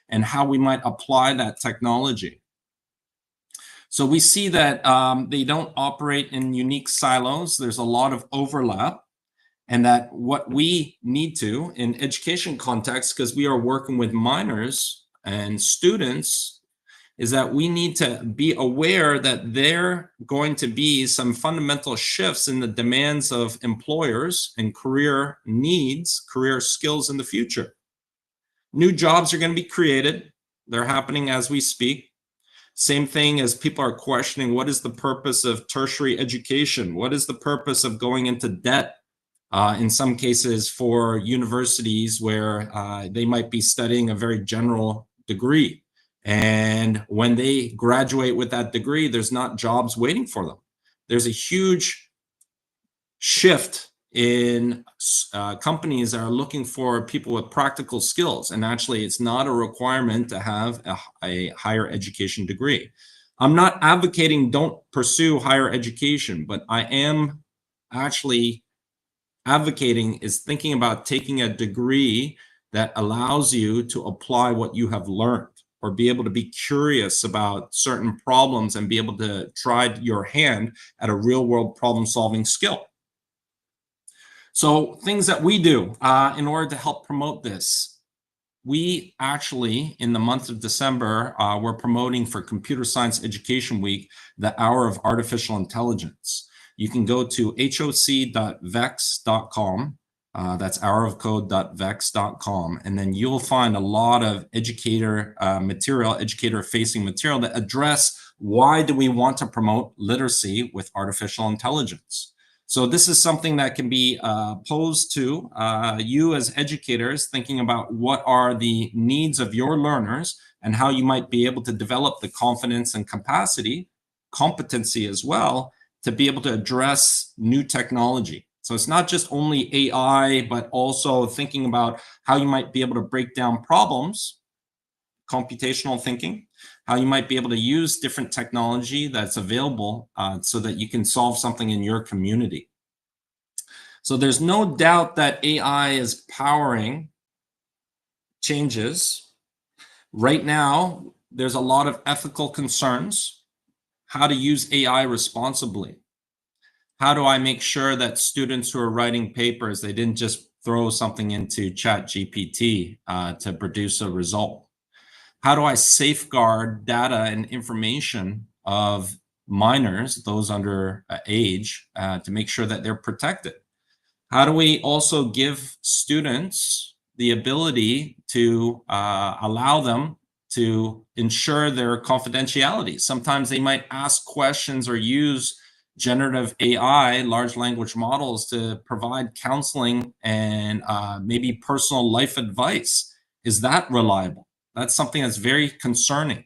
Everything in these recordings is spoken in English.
and how we might apply that technology. So we see that they don't operate in unique silos. There's a lot of overlap, and that what we need to in education context, because we are working with minors and students, is that we need to be aware that there are going to be some fundamental shifts in the demands of employers and career needs, career skills in the future. New jobs are going to be created. They're happening as we speak. Same thing as people are questioning, what is the purpose of tertiary education? What is the purpose of going into debt? In some cases for universities where they might be studying a very general degree. And when they graduate with that degree, there's not jobs waiting for them. There's a huge shift in companies that are looking for people with practical skills. And actually, it's not a requirement to have a higher education degree. I'm not advocating don't pursue higher education, but I am actually advocating is thinking about taking a degree that allows you to apply what you have learned, or be able to be curious about certain problems and be able to try your hand at a real world problem solving skill. So things that we do in order to help promote this. We actually, in the month of December, we're promoting for Computer Science Education Week, the Hour of Artificial Intelligence. You can go to hoc.vex.com. That's hourofcode.vex.com. And then you'll find a lot of educator material, educator-facing material that address why do we want to promote literacy with artificial intelligence. So this is something that can be posed to you as educators, thinking about what are the needs of your learners and how you might be able to develop the confidence and competency as well, to be able to address new technology. So it's not just only AI, but also thinking about how you might be able to break down problems, computational thinking, how you might be able to use different technology that's available so that you can solve something in your community. So there's no doubt that AI is powering changes. Right now, there's a lot of ethical concerns. How to use AI responsibly. How do I make sure that students who are writing papers, they didn't just throw something into ChatGPT to produce a result? How do I safeguard data and information of minors, those under age, to make sure that they're protected? How do we also give students the ability to allow them to ensure their confidentiality? Sometimes they might ask questions or use generative AI, large language models, to provide counseling and maybe personal life advice. Is that reliable? That's something that's very concerning.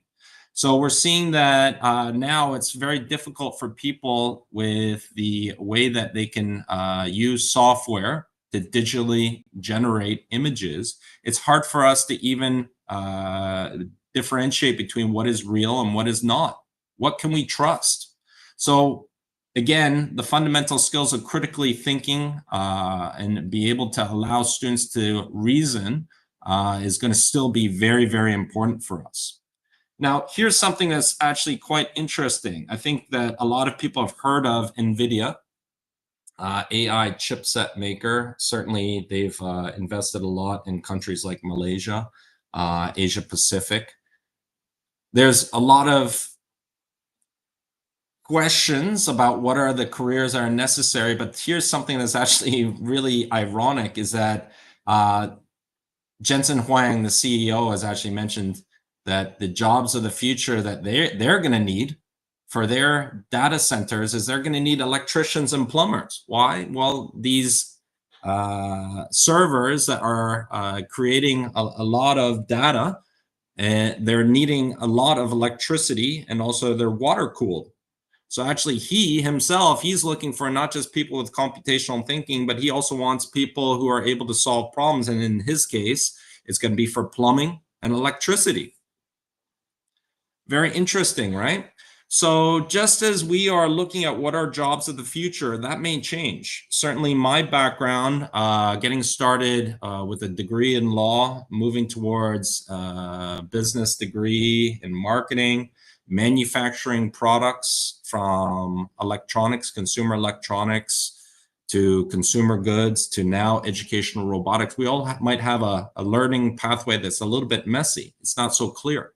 So we're seeing that now it's very difficult for people with the way that they can use software to digitally generate images. It's hard for us to even differentiate between what is real and what is not. What can we trust? So again, the fundamental skills of critically thinking and be able to allow students to reason is going to still be very, very important for us. Now, here's something that's actually quite interesting. I think that a lot of people have heard of NVIDIA, AI chipset maker. Certainly, they've invested a lot in countries like Malaysia, Asia Pacific. There's a lot of questions about what are the careers that are necessary, but here's something that's actually really ironic, is that Jensen Huang, the CEO, has actually mentioned that the jobs of the future that they're going to need for their data centers is they're going to need electricians and plumbers. Why? Well, these servers that are creating a lot of data, and they're needing a lot of electricity, and also they're water cooled. So actually he himself, he's looking for not just people with computational thinking, but he also wants people who are able to solve problems. And in his case, it's going to be for plumbing and electricity. Very interesting, right? So just as we are looking at what are jobs of the future, that may change. Certainly my background, getting started with a degree in law, moving towards a business degree in marketing, manufacturing products from electronics, consumer electronics, to consumer goods, to now educational robotics. We all might have a learning pathway that's a little bit messy. It's not so clear.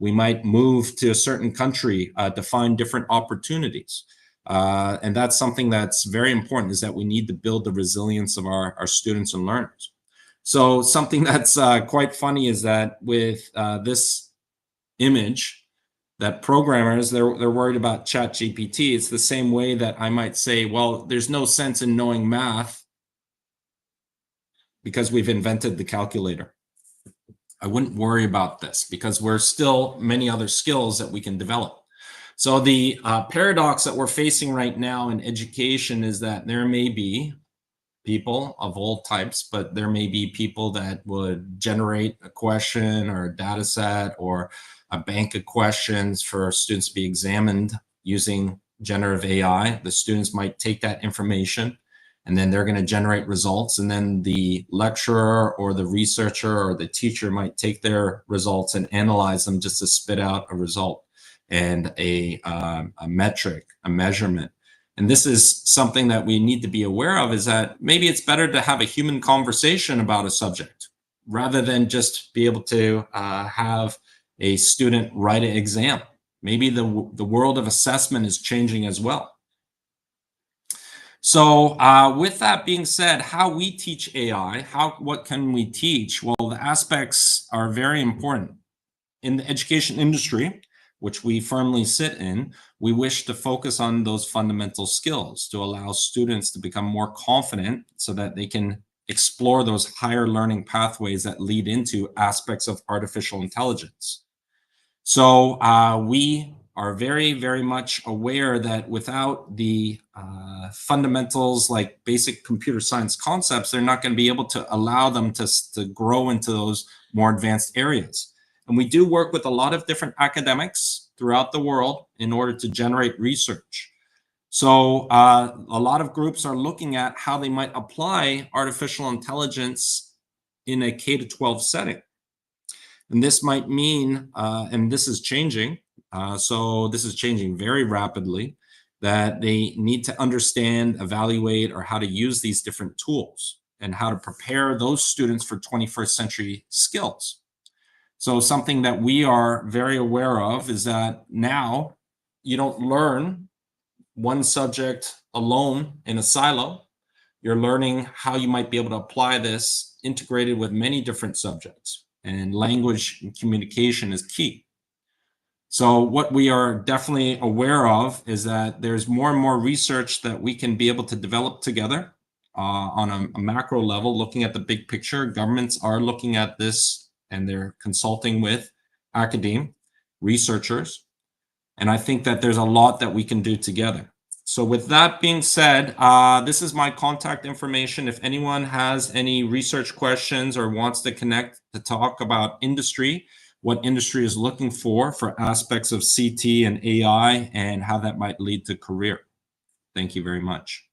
We might move to a certain country to find different opportunities. And that's something that's very important, is that we need to build the resilience of our students and learners. So something that's quite funny is that with this image, that programmers, they're worried about ChatGPT. It's the same way that I might say, well, there's no sense in knowing math because we've invented the calculator. I wouldn't worry about this because we're still many other skills that we can develop. So the paradox that we're facing right now in education is that there may be people of all types, but there may be people that would generate a question or a data set or a bank of questions for students to be examined using generative AI. The students might take that information and then they're going to generate results. And then the lecturer or the researcher or the teacher might take their results and analyze them just to spit out a result and a metric, a measurement. And this is something that we need to be aware of, is that maybe it's better to have a human conversation about a subject rather than just be able to have a student write an exam. Maybe the world of assessment is changing as well. So with that being said, how we teach AI, what can we teach? Well, the aspects are very important. In the education industry, which we firmly sit in, we wish to focus on those fundamental skills to allow students to become more confident so that they can explore those higher learning pathways that lead into aspects of artificial intelligence. So we are very, very much aware that without the fundamentals like basic computer science concepts, they're not going to be able to allow them to grow into those more advanced areas. And we do work with a lot of different academics throughout the world in order to generate research. So a lot of groups are looking at how they might apply artificial intelligence in a K-12 setting. And this might mean, and this is changing, so this is changing very rapidly, that they need to understand, evaluate, or how to use these different tools and how to prepare those students for 21st century skills. So something that we are very aware of is that now you don't learn one subject alone in a silo. You're learning how you might be able to apply this integrated with many different subjects, and language and communication is key. So what we are definitely aware of is that there's more and more research that we can be able to develop together on a macro level, looking at the big picture. Governments are looking at this and they're consulting with academe, researchers. And I think that there's a lot that we can do together. So with that being said, this is my contact information. If anyone has any research questions or wants to connect to talk about industry, what industry is looking for aspects of CT and AI and how that might lead to career. Thank you very much.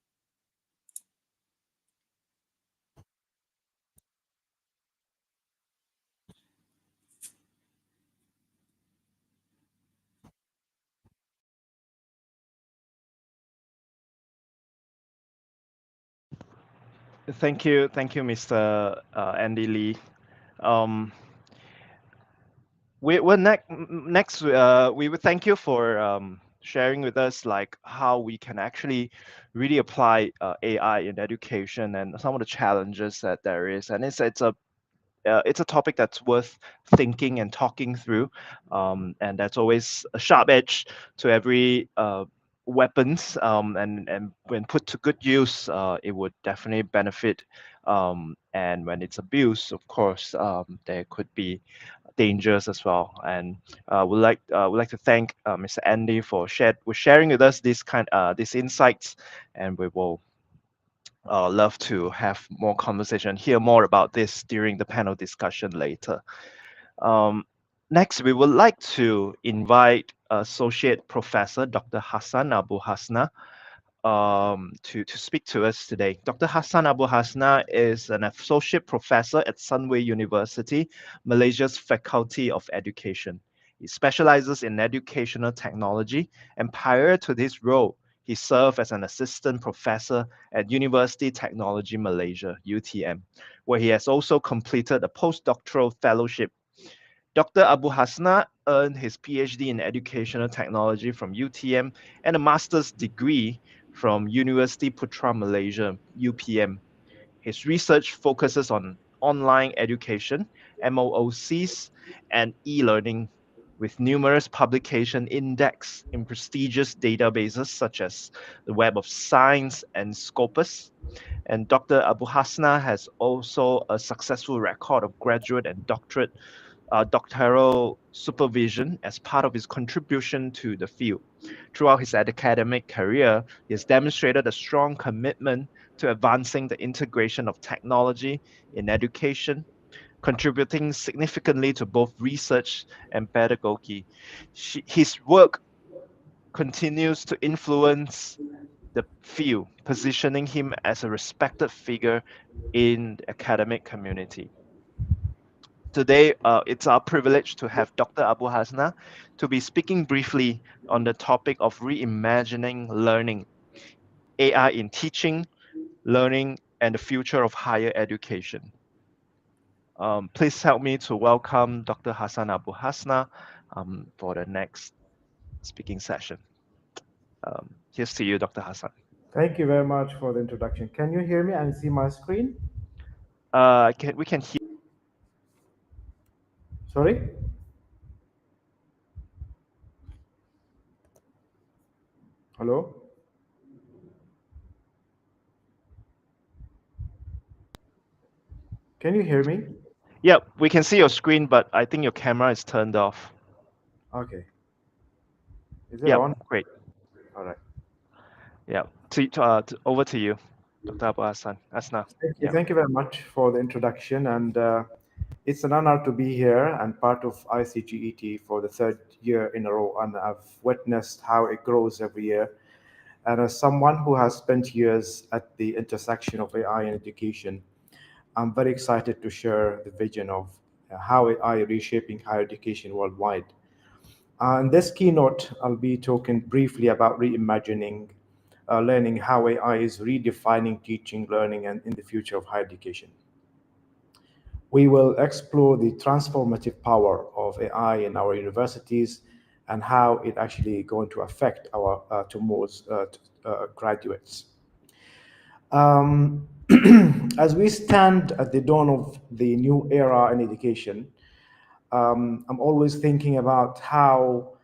Thank you, Mr. Andy Lee. Um, we're next. We would thank you for sharing with us like how we can actually really apply AI in education and some of the challenges that there is. And it's a topic that's worth thinking and talking through, and that's always a sharp edge to every weapons. And when put to good use, it would definitely benefit. And when it's abused, of course, there could be dangers as well. And would like to thank Mr. Andy for sharing with us these insights, and we will love to have more conversation, hear more about this during the panel discussion later. Um, Next, we would like to invite Associate Professor Dr. Hassan Abu Hasna to speak to us today. Dr. Hassan Abu Hasna is an associate professor at Sunway University, Malaysia's Faculty of Education. He specializes in educational technology, and prior to this role, he served as an assistant professor at University Technology Malaysia, UTM, where he has also completed a postdoctoral fellowship. Dr. Abu Hasna earned his PhD in educational technology from UTM and a master's degree from University Putra Malaysia, UPM. His research focuses on online education, MOOCs, and e-learning, with numerous publications indexed in prestigious databases such as the Web of Science and Scopus. And Dr. Abu Hasna has also a successful record of graduate and doctoral supervision as part of his contribution to the field. Throughout his academic career, he has demonstrated a strong commitment to advancing the integration of technology in education, contributing significantly to both research and pedagogy. His work continues to influence the field, positioning him as a respected figure in the academic community. Today, it's our privilege to have Dr. Abu Hasna to be speaking briefly on the topic of reimagining learning, AI in teaching, learning, and the future of higher education. Please help me to welcome Dr. Hassan Abu Hasna for the next speaking session. Here's to you, Dr. Hassan. Thank you very much for the introduction. Can you hear me and see my screen? We can hear. Sorry? Hello? Can you hear me? Yeah, we can see your screen, but I think your camera is turned off. Okay. Is it Yeah, on? great. All right. Yeah, over to you, Dr. Abu Hassan. Asna. Yeah. Thank you very much for the introduction. And it's an honor to be here and part of ICGET for the third year in a row. And I've witnessed how it grows every year. And as someone who has spent years at the intersection of AI and education, I'm very excited to share the vision of how AI is reshaping higher education worldwide. In this keynote, I'll be talking briefly about reimagining learning, how AI is redefining teaching, learning, and in the future of higher education. We will explore the transformative power of AI in our universities and how it actually going to affect our tomorrow's graduates. Um, as we stand at the dawn of the new era in education, I'm always thinking about how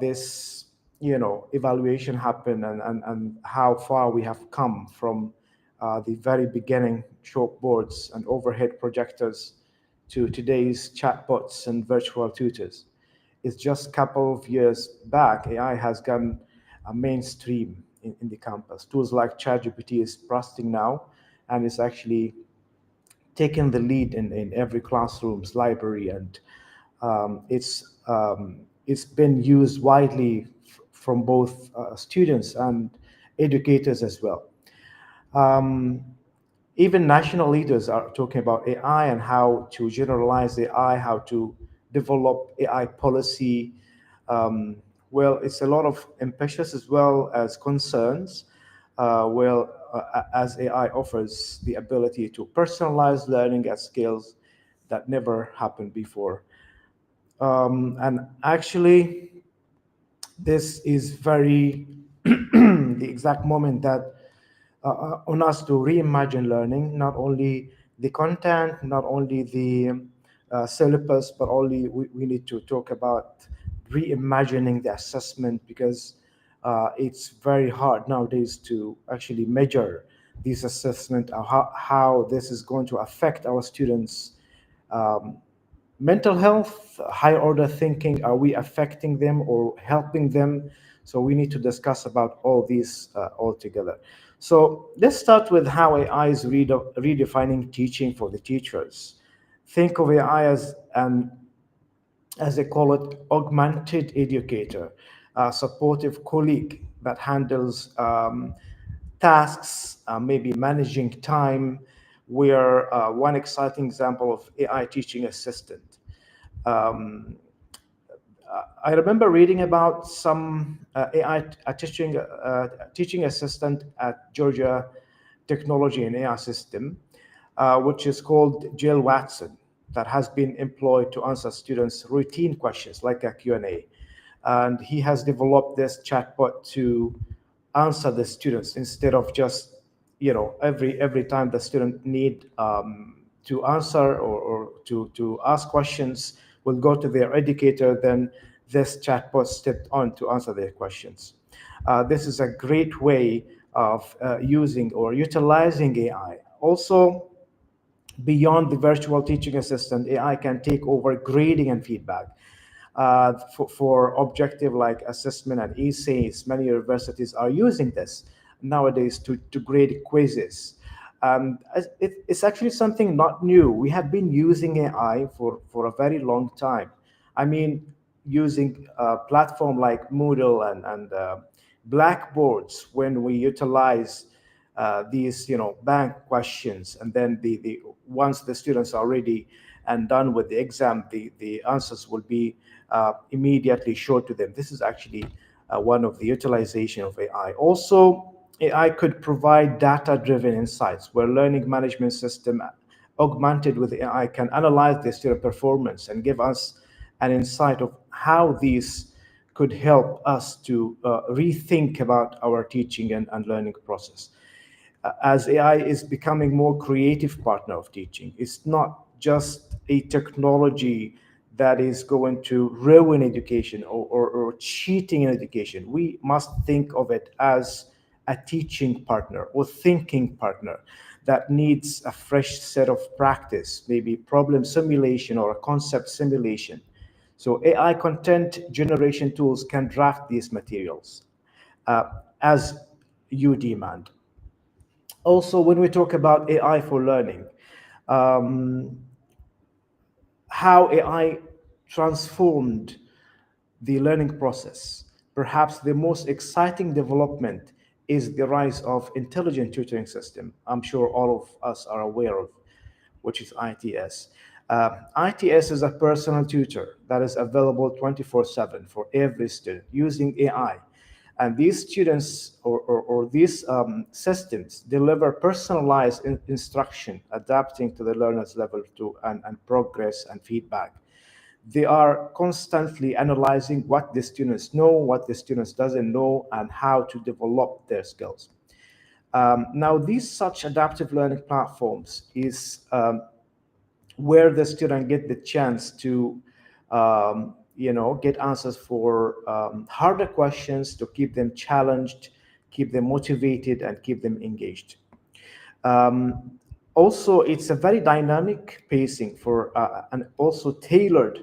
this, evaluation happened and how far we have come from the very beginning chalkboards and overhead projectors to today's chatbots and virtual tutors. It's just a couple of years back, AI has gone mainstream in the campus. Tools like ChatGPT is bursting now, and it's actually taken the lead in every classroom's library, and it's been used widely from both students and educators as well. Um, Even national leaders are talking about AI and how to generalize AI, how to develop AI policy. Um, well, it's a lot of ambitious as well as concerns. As AI offers the ability to personalize learning at scales that never happened before. And actually, this is very the exact moment that on us to reimagine learning, not only the content, not only the syllabus, but only we need to talk about reimagining the assessment because it's very hard nowadays to actually measure these assessment, how this is going to affect our students' um, mental health, high order thinking. Are we affecting them or helping them? So we need to discuss about all these all together. So let's start with how AI is redefining teaching for the teachers. Think of AI as an as they call it, augmented educator, a supportive colleague that handles tasks, maybe managing time. Where one exciting example of AI teaching assistant. Um, I remember reading about some AI teaching assistant at Georgia Technology and AI System, which is called Jill Watson, that has been employed to answer students' routine questions like a Q&A. And he has developed this chatbot to answer the students instead of just, every time the student need to answer or to ask questions, will go to their educator, then this chatbot stepped on to answer their questions. This is a great way of using or utilizing AI. Also, beyond the virtual teaching assistant, AI can take over grading and feedback. For objective like assessment and essays, many universities are using this nowadays to grade quizzes. It's actually something not new. We have been using AI for a very long time. I mean, using a platform like Moodle and Blackboards, when we utilize these bank questions, and then the once the students are ready and done with the exam, the answers will be immediately shown to them. This is actually one of the utilization of AI. Also, AI could provide data-driven insights where learning management system augmented with AI can analyze the student performance and give us an insight of how these could help us to rethink about our teaching and learning process. As AI is becoming more creative partner of teaching, it's not just a technology that is going to ruin education or cheating in education. We must think of it as a teaching partner or thinking partner that needs a fresh set of practice, maybe problem simulation or a concept simulation. So AI content generation tools can draft these materials uh, as you demand. Also, when we talk about AI for learning, um, how AI transformed the learning process. Perhaps the most exciting development is the rise of intelligent tutoring system. I'm sure all of us are aware of, which is ITS. ITS is a personal tutor that is available 24/7 for every student using AI. And these students or these systems deliver personalized instruction, adapting to the learner's level to and progress and feedback. They are constantly analyzing what the students know, what the students doesn't know, and how to develop their skills. Now, these such adaptive learning platforms is where the student get the chance to get answers for harder questions, to keep them challenged, keep them motivated, and keep them engaged. Also, it's a very dynamic pacing for and also tailored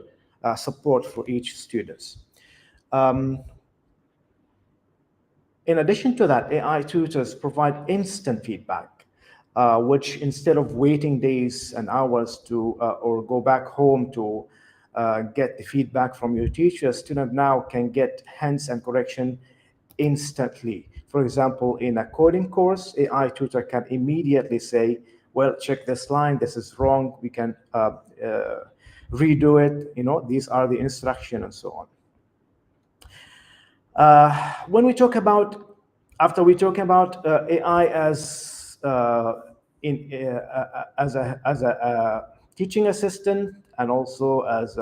support for each student. Um, in addition to that, AI tutors provide instant feedback, which instead of waiting days and hours to or go back home to get the feedback from your teacher, a student now can get hints and correction instantly. For example, in a coding course, AI tutor can immediately say, well, check this line, this is wrong, we can redo it, these are the instructions and so on. When we talk about, after we talk about AI as a teaching assistant and also as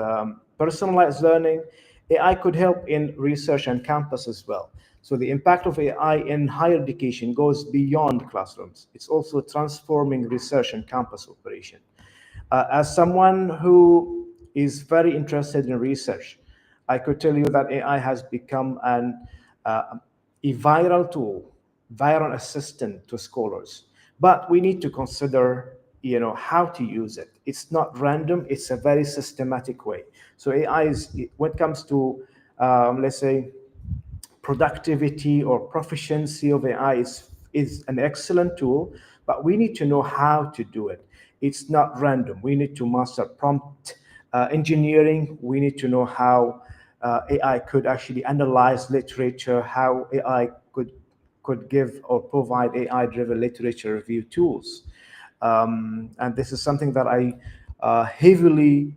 personalized learning, AI could help in research and campus as well. So the impact of AI in higher education goes beyond classrooms. It's also transforming research and campus operation. As someone who is very interested in research, I could tell you that AI has become a viral tool, viral assistant to scholars. But we need to consider, how to use it. It's not random. It's a very systematic way. So AI is, when it comes to, let's say, productivity or proficiency of AI is an excellent tool, but we need to know how to do it. It's not random. We need to master prompt Engineering, we need to know how AI could actually analyze literature, how AI could give or provide AI-driven literature review tools. And this is something that I heavily,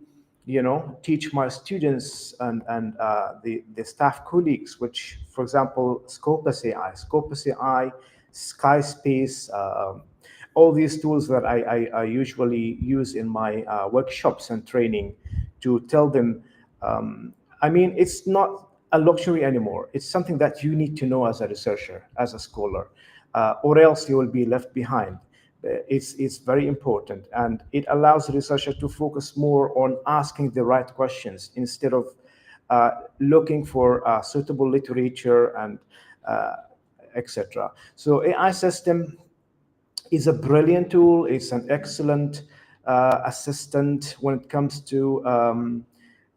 teach my students and the staff colleagues, which, for example, Scopus AI, Skyspace, all these tools that I usually use in my workshops and training to tell them, I mean, it's not a luxury anymore. It's something that you need to know as a researcher, as a scholar, or else you will be left behind. It's very important, and it allows the researcher to focus more on asking the right questions instead of looking for suitable literature and etc. So AI system is a brilliant tool. It's an excellent assistant when it comes to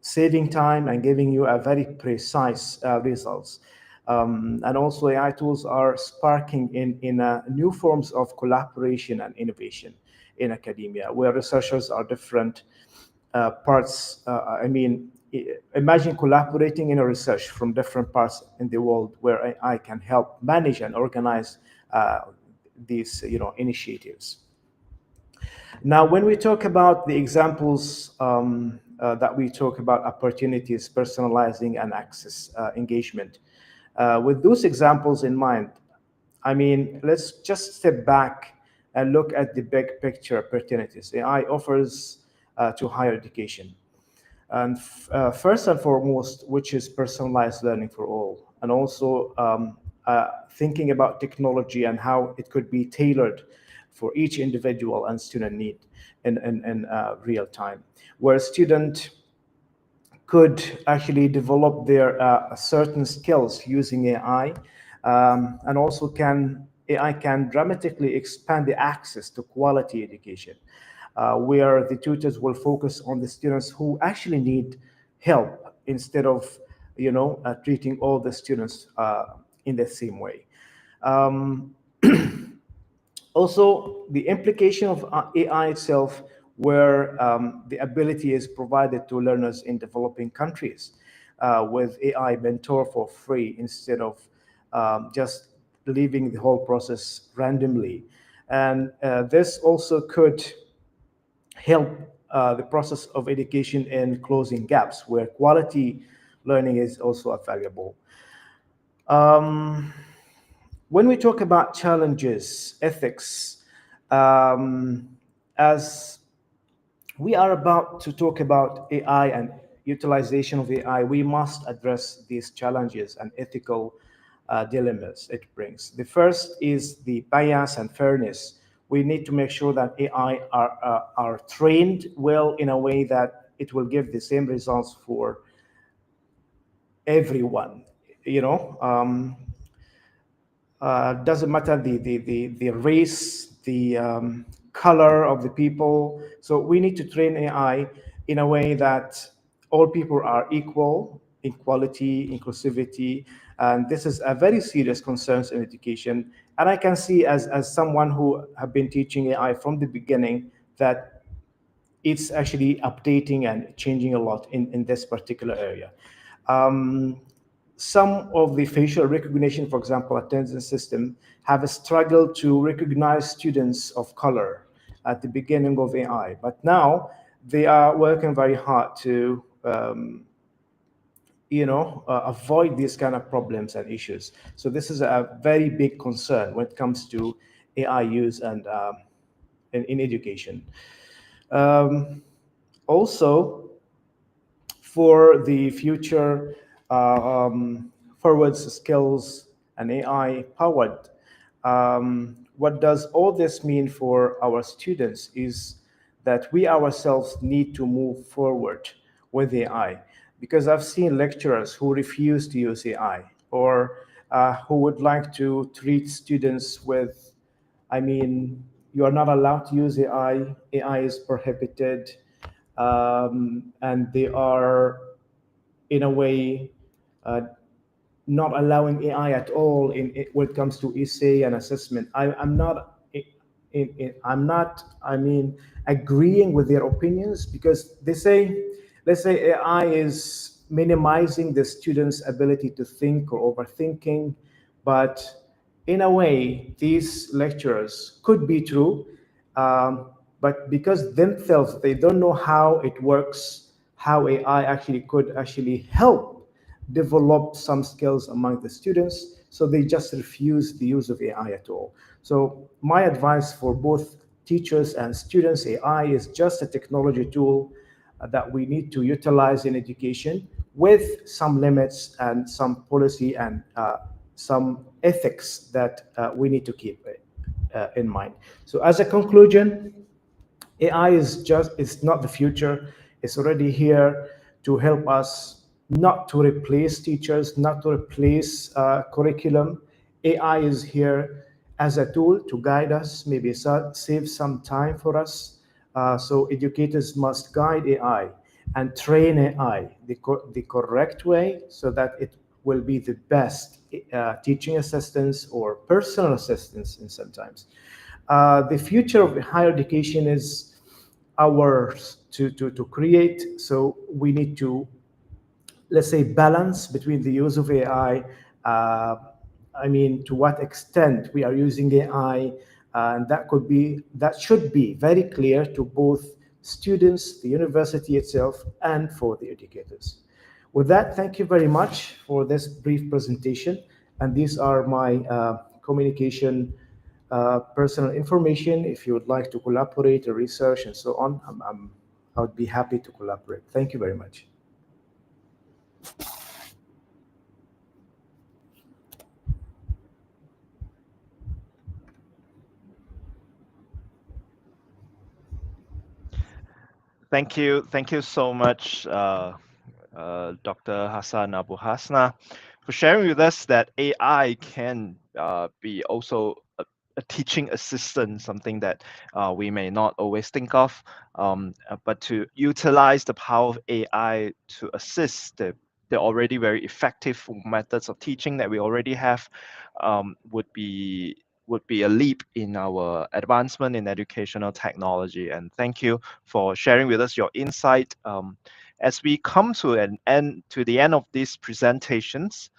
saving time and giving you a very precise results. And also AI tools are sparking in new forms of collaboration and innovation in academia, where researchers are different parts. Imagine collaborating in a research from different parts in the world where AI can help manage and organize these initiatives. Now, when we talk about the examples that we talk about opportunities, personalizing, and access engagement, with those examples in mind, I mean, let's just step back and look at the big picture opportunities AI offers to higher education. And first and foremost, which is personalized learning for all, and also thinking about technology and how it could be tailored for each individual and student need in real time, where a student could actually develop their certain skills using AI, and also AI can dramatically expand the access to quality education, where the tutors will focus on the students who actually need help instead of treating all the students in the same way. Also, the implication of AI itself, where the ability is provided to learners in developing countries with AI mentor for free instead of just leaving the whole process randomly. And this also could help the process of education in closing gaps where quality learning is also valuable. When we talk about challenges, ethics, as we are about to talk about AI and utilization of AI, we must address these challenges and ethical dilemmas it brings. The first is the bias and fairness. We need to make sure that AI are trained well in a way that it will give the same results for everyone. Doesn't matter the race, the color of the people. So we need to train AI in a way that all people are equal, equality, inclusivity, and this is a very serious concern in education. And I can see as someone who have been teaching AI from the beginning that it's actually updating and changing a lot in this particular area. Some of the facial recognition, for example, attendance system, have struggled to recognize students of color at the beginning of AI, but now they are working very hard to avoid these kind of problems and issues. So this is a very big concern when it comes to AI use and in education. Also, for the future forwards skills and AI powered, what does all this mean for our students is that we ourselves need to move forward with AI, because I've seen lecturers who refuse to use AI or who would like to treat students with, you are not allowed to use AI, AI is prohibited, and they are in a way not allowing AI at all when it comes to essay and assessment. I'm not agreeing with their opinions, because they say let's say AI is minimizing the student's ability to think or overthinking, but in a way, these lecturers could be true, but because themselves, they don't know how it works, how AI actually could actually help develop some skills among the students, so they just refuse the use of AI at all. So my advice for both teachers and students, AI is just a technology tool that we need to utilize in education with some limits and some policy and some ethics that we need to keep in mind. So as a conclusion, AI is not the future. It's already here to help us, not to replace teachers, not to replace curriculum. AI is here as a tool to guide us, maybe save some time for us. So educators must guide AI and train AI the correct way so that it will be the best teaching assistance or personal assistance in sometimes. The future of higher education is ours to create. So we need to, let's say, balance between the use of AI. I mean, to what extent we are using AI, and that should be very clear to both students, the university itself, and for the educators. With that, thank you very much for this brief presentation. And these are my communication personal information. If you would like to collaborate or research and so on, I would be happy to collaborate. Thank you very much. Thank you so much, Dr. Hassan Abu Hasna, for sharing with us that AI can be also a teaching assistant, something that we may not always think of, but to utilize the power of AI to assist the already very effective methods of teaching that we already have would be a leap in our advancement in educational technology. And thank you for sharing with us your insight. As we come to the end of these presentations,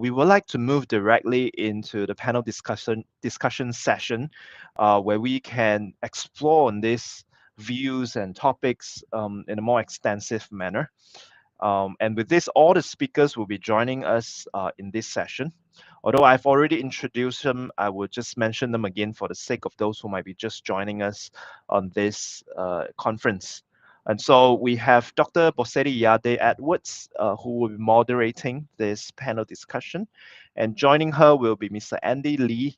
we would like to move directly into the panel discussion session, where we can explore on these views and topics in a more extensive manner. And with this, all the speakers will be joining us in this session. Although I've already introduced them, I will just mention them again for the sake of those who might be just joining us on this conference. And so we have Dr. Bosedi Yade Edwards, who will be moderating this panel discussion. And joining her will be Mr. Andy Lee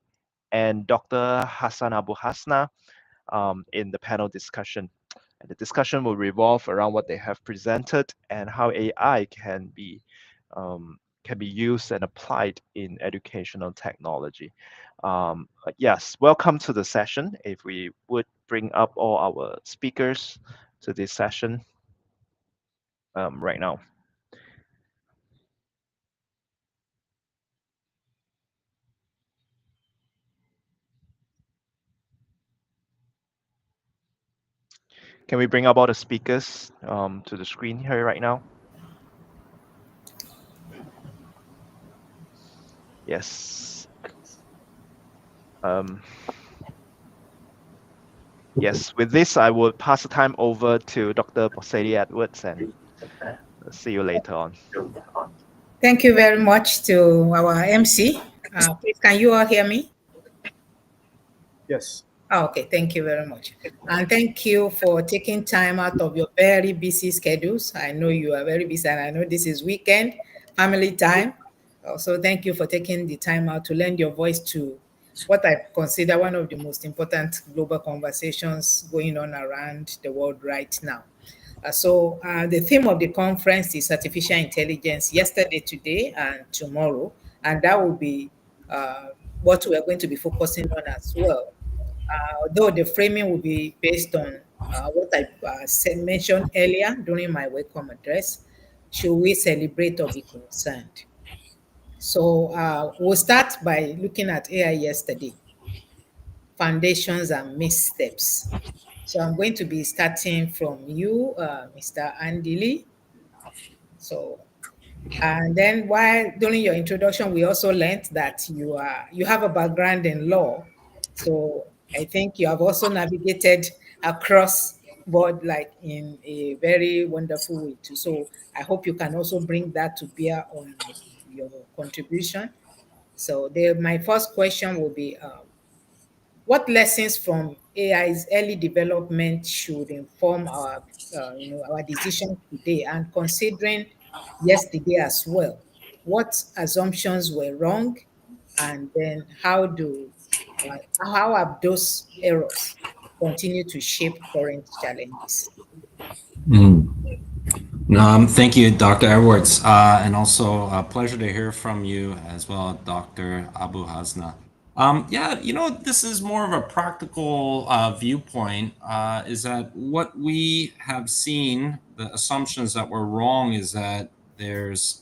and Dr. Hassan Abu Hasna in the panel discussion. And the discussion will revolve around what they have presented and how AI can be used and applied in educational technology. Yes, welcome to the session. If we would bring up all our speakers to this session right now. Can we bring up all the speakers to the screen here right now? Yes. Yes, with this, I will pass the time over to Dr. Bosedi Edwards, and see you later on. Thank you very much to our MC. Please, can you all hear me? Yes. Oh, okay, thank you very much. And thank you for taking time out of your very busy schedules. I know you are very busy, and I know this is weekend, family time. Also, thank you for taking the time out to lend your voice to what I consider one of the most important global conversations going on around the world right now. So the theme of the conference is artificial intelligence yesterday, today, and tomorrow. And that will be what we are going to be focusing on as well. Though the framing will be based on what I mentioned earlier during my welcome address. Should we celebrate or be concerned? So we'll start by looking at AI yesterday, foundations and missteps. So I'm going to be starting from you, Mr. Andy Lee. So, and then while during your introduction, we also learned that you have a background in law. So I think you have also navigated across board like in a very wonderful way too. So I hope you can also bring that to bear on your contribution. So my first question will be, what lessons from AI's early development should inform our decisions today? And considering yesterday as well, what assumptions were wrong, and then how have those errors continue to shape current challenges? Thank you, Dr. Edwards, and also a pleasure to hear from you as well, Dr. Abu Hasna. Yeah, this is more of a practical viewpoint, is that what we have seen, the assumptions that were wrong is that there's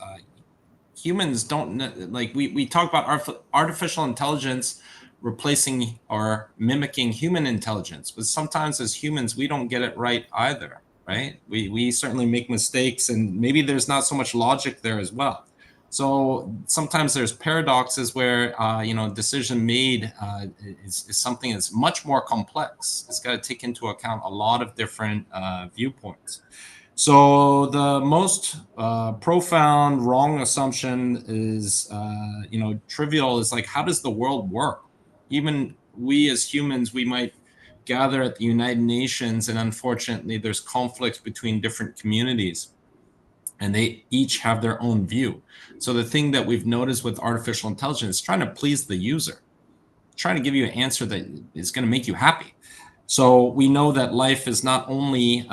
humans don't like we talk about artificial intelligence replacing or mimicking human intelligence, but sometimes as humans we don't get it right either, right? We certainly make mistakes, and maybe there's not so much logic there as well. So sometimes there's paradoxes where decision made is something that's much more complex. It's got to take into account a lot of different viewpoints. So the most profound wrong assumption is, trivial, is like, how does the world work? Even we as humans, we might gather at the United Nations, and unfortunately there's conflicts between different communities, and they each have their own view. So the thing that we've noticed with artificial intelligence is trying to please the user, trying to give you an answer that is going to make you happy. So we know that life is not only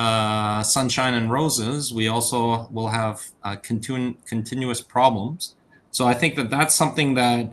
sunshine and roses. We also will have continuous problems. So I think that that's something that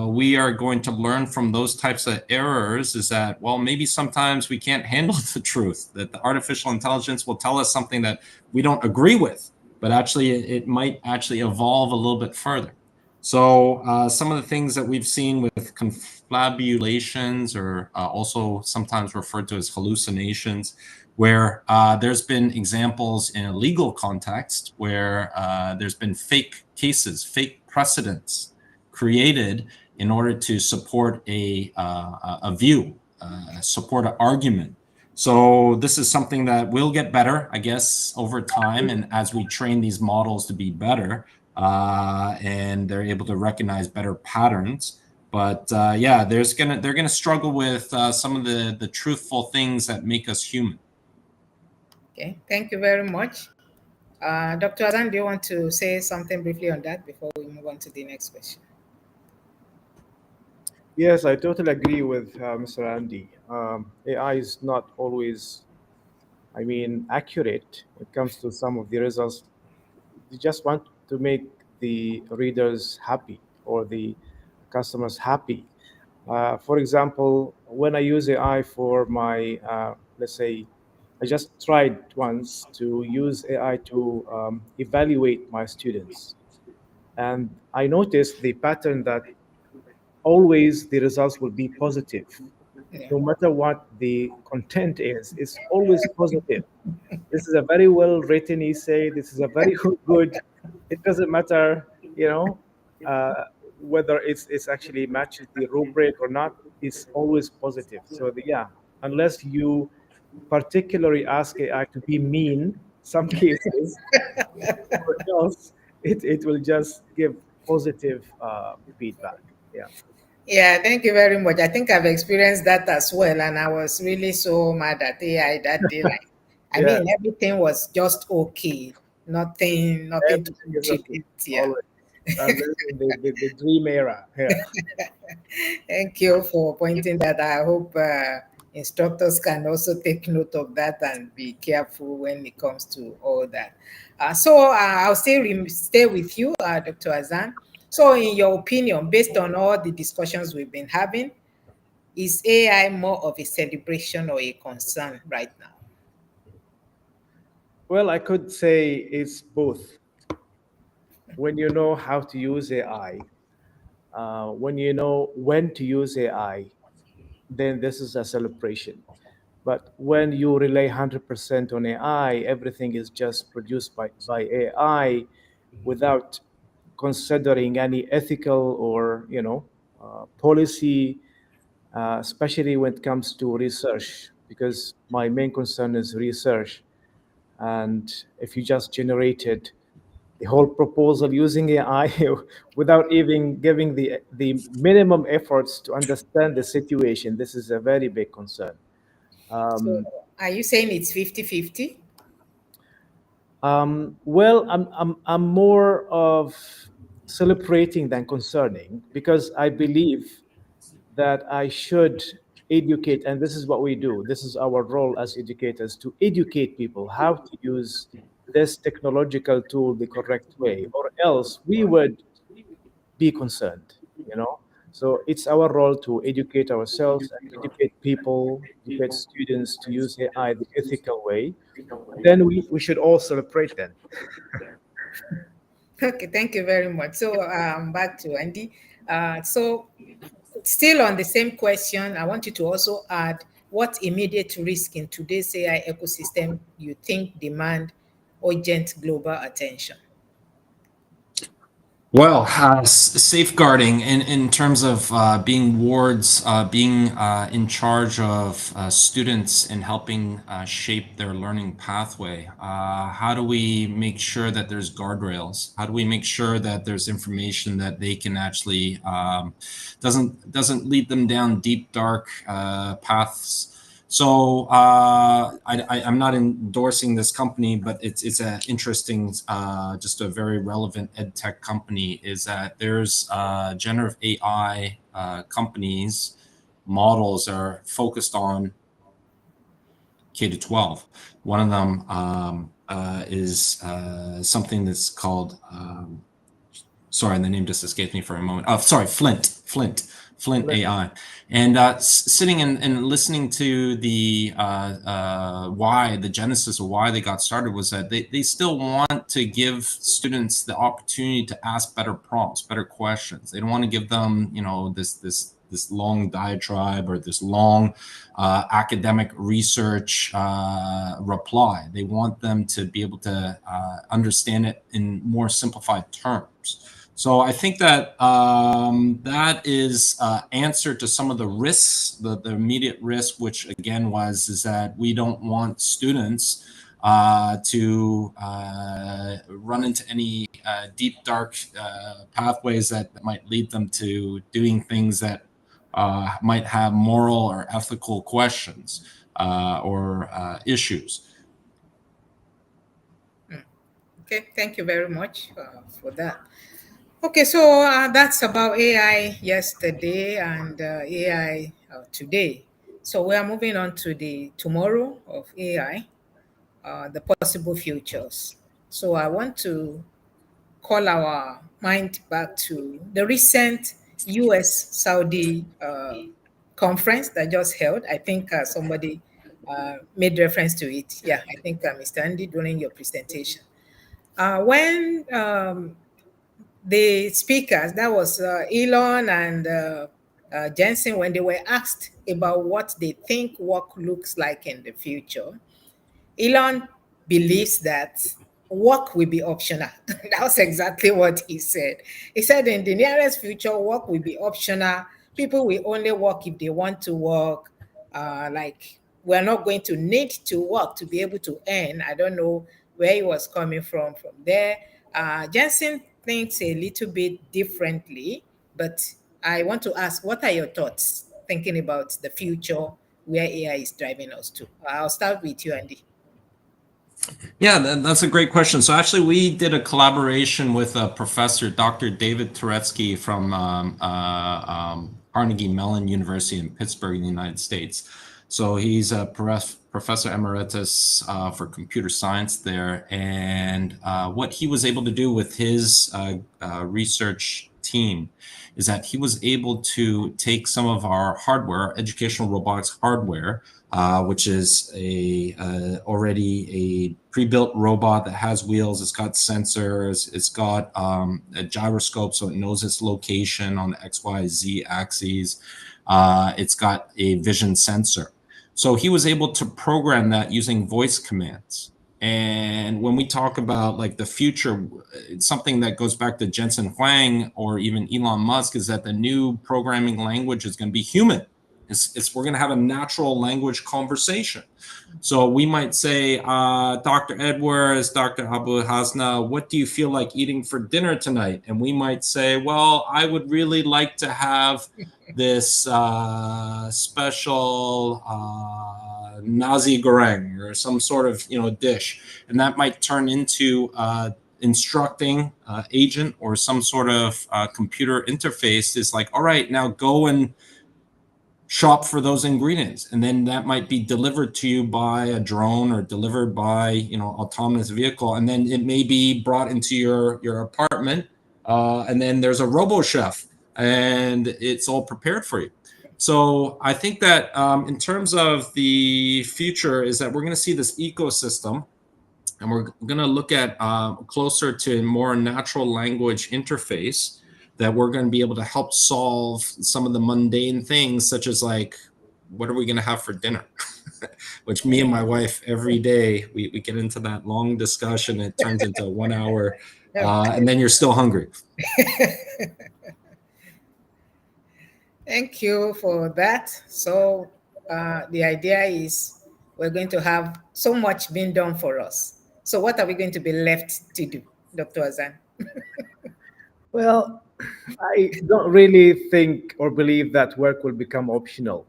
we are going to learn from those types of errors, is that, well, maybe sometimes we can't handle the truth, that the artificial intelligence will tell us something that we don't agree with, but actually it might actually evolve a little bit further. So some of the things that we've seen with confabulations, or also sometimes referred to as hallucinations, where there's been examples in a legal context where there's been fake cases, fake precedents created in order to support a view, support an argument. So this is something that will get better, I guess, over time, and as we train these models to be better, and they're able to recognize better patterns. But yeah, they're gonna struggle with some of the truthful things that make us human. Okay, thank you very much. Dr. Azan, do you want to say something briefly on that before we move on to the next question? Yes, I totally agree with Mr. Andy. AI is not always, accurate when it comes to some of the results. You just want to make the readers happy or the customers happy. For example, when I use AI for my, let's say, I just tried once to use AI to evaluate my students. And I noticed the pattern that always the results will be positive. Yeah. No matter what the content is, it's always positive. This is a very well written essay. This is a very good. It doesn't matter, uh, whether it's actually matches the rubric or not. It's always positive. So yeah, unless you particularly ask AI to be mean, some cases, or else it will just give positive feedback. Yeah. Yeah, thank you very much. I think I've experienced that as well, and I was really so mad at AI that day. Like, I Yeah. mean, everything was just okay, nothing to Everything is okay. contribute. Yeah. Always. I'm living the dream era here. Thank you for pointing that. I hope instructors can also take note of that and be careful when it comes to all that. I'll stay with you, Dr. Azan. So, in your opinion, based on all the discussions we've been having, is AI more of a celebration or a concern right now? Well, I could say it's both. When you know how to use AI, when you know when to use AI, then this is a celebration. But when you rely 100% on AI, everything is just produced by AI without considering any ethical or policy, especially when it comes to research, because my main concern is research. And if you just generated the whole proposal using AI without even giving the minimum efforts to understand the situation, this is a very big concern. So are you saying it's 50-50? Well, I'm more of celebrating than concerning, because I believe that I should educate, and this is what we do. This is our role as educators, to educate people how to use this technological tool the correct way, or else we would be concerned, you know. So it's our role to educate ourselves and educate people, educate students to use AI the ethical way. Then we should all celebrate then. Okay, thank you very much. So back to Andy. So still on the same question, I want you to also add what immediate risk in today's AI ecosystem you think demand urgent global attention. Well, safeguarding in terms of being wards, being in charge of students and helping shape their learning pathway. How do we make sure that there's guardrails? How do we make sure that there's information that they can actually doesn't lead them down deep, dark paths? So I'm not endorsing this company, but it's an interesting, just a very relevant ed tech company. Is that there's generative AI companies, models are focused on K to 12. One of them is something that's called. Sorry, the name just escaped me for a moment. Oh, sorry, Flint AI. And sitting and listening to the why, the genesis of why they got started was that they still want to give students the opportunity to ask better prompts, better questions. They don't want to give them, this long diatribe or this long academic research reply. They want them to be able to understand it in more simplified terms. So I think that that is answer to some of the risks, the immediate risk, which again is that we don't want students to run into any deep, dark pathways that might lead them to doing things that might have moral or ethical questions or issues. Okay, thank you very much for that. Okay, so that's about AI yesterday and AI today. So we are moving on to the tomorrow of AI, the possible futures. So I want to call our mind back to the recent US Saudi conference that just held. I think somebody made reference to it. Yeah, I think Mr. Andy during your presentation. When the speakers, that was Elon and Jensen, when they were asked about what they think work looks like in the future, Elon believes that work will be optional. That was exactly what he said. He said in the nearest future, work will be optional. People will only work if they want to work. Like we're not going to need to work to be able to earn. I don't know where he was coming from there. Jensen thinks a little bit differently, but I want to ask, what are your thoughts thinking about the future where AI is driving us to? I'll start with you, Andy. Yeah, that's a great question. So actually, we did a collaboration with a professor, Dr. David Turetsky from Carnegie Mellon University in Pittsburgh, in the United States. So he's a professor emeritus for computer science there. And what he was able to do with his research team is that he was able to take some of our hardware, educational robotics hardware, which is already a pre-built robot that has wheels. It's got sensors. It's got a gyroscope, so it knows its location on the X, Y, Z axes. It's got a vision sensor. So he was able to program that using voice commands. And when we talk about like the future, it's something that goes back to Jensen Huang or even Elon Musk, is that the new programming language is going to be human. We're going to have a natural language conversation. So we might say, Dr. Edwards, Dr. Abu Hasna, what do you feel like eating for dinner tonight? And we might say, well, I would really like to have this special nasi goreng or some sort of dish, and that might turn into instructing agent or some sort of computer interface is like, all right, now go and shop for those ingredients, and then that might be delivered to you by a drone or delivered by autonomous vehicle, and then it may be brought into your apartment, and then there's a robo chef and it's all prepared for you. So I think that in terms of the future is that we're going to see this ecosystem, and we're going to look at closer to a more natural language interface that we're going to be able to help solve some of the mundane things, such as like, what are we going to have for dinner? Which me and my wife, every day, we get into that long discussion. It turns into 1 hour, and then you're still hungry. Thank you for that. So the idea is we're going to have so much being done for us. So what are we going to be left to do, Dr. Azan? Well, I don't really think or believe that work will become optional.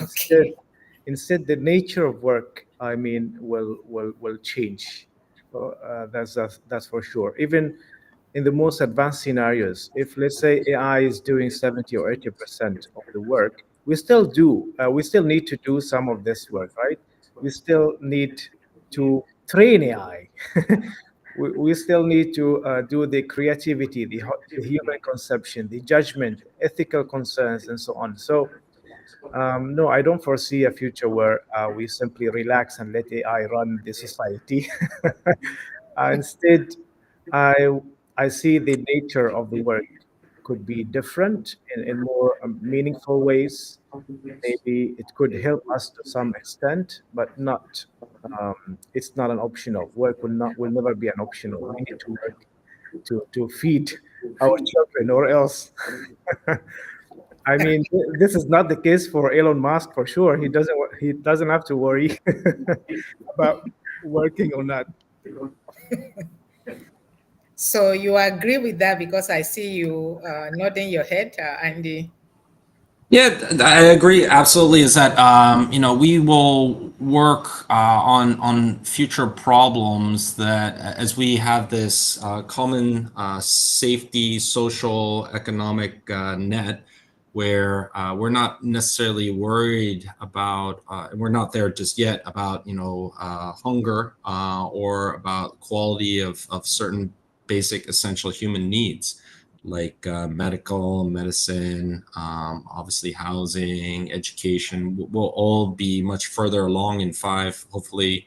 Okay. Instead, the nature of work, I mean, will change. That's for sure. Even in the most advanced scenarios, if let's say AI is doing 70 or 80% of the work, we still need to do some of this work, right? We still need to train AI. We still need to do the creativity, the human conception, the judgment, ethical concerns, and so on. So, no, I don't foresee a future where we simply relax and let AI run the society. Instead, I I see the nature of the work could be different in more meaningful ways. Maybe it could help us to some extent, but not. It's not an optional. Work will never be an optional. We need to work to feed our children, or else. I mean, this is not the case for Elon Musk for sure. He doesn't have to worry about working or not. So you agree with that, because I see you nodding your head, Andy. Yeah, I agree absolutely. Is that we will work on future problems that as we have this common safety, social, economic net, where we're not necessarily worried about, we're not there just yet about hunger or about quality of certain basic essential human needs, like medical, medicine, obviously housing, education. Will all be much further along in 5, hopefully,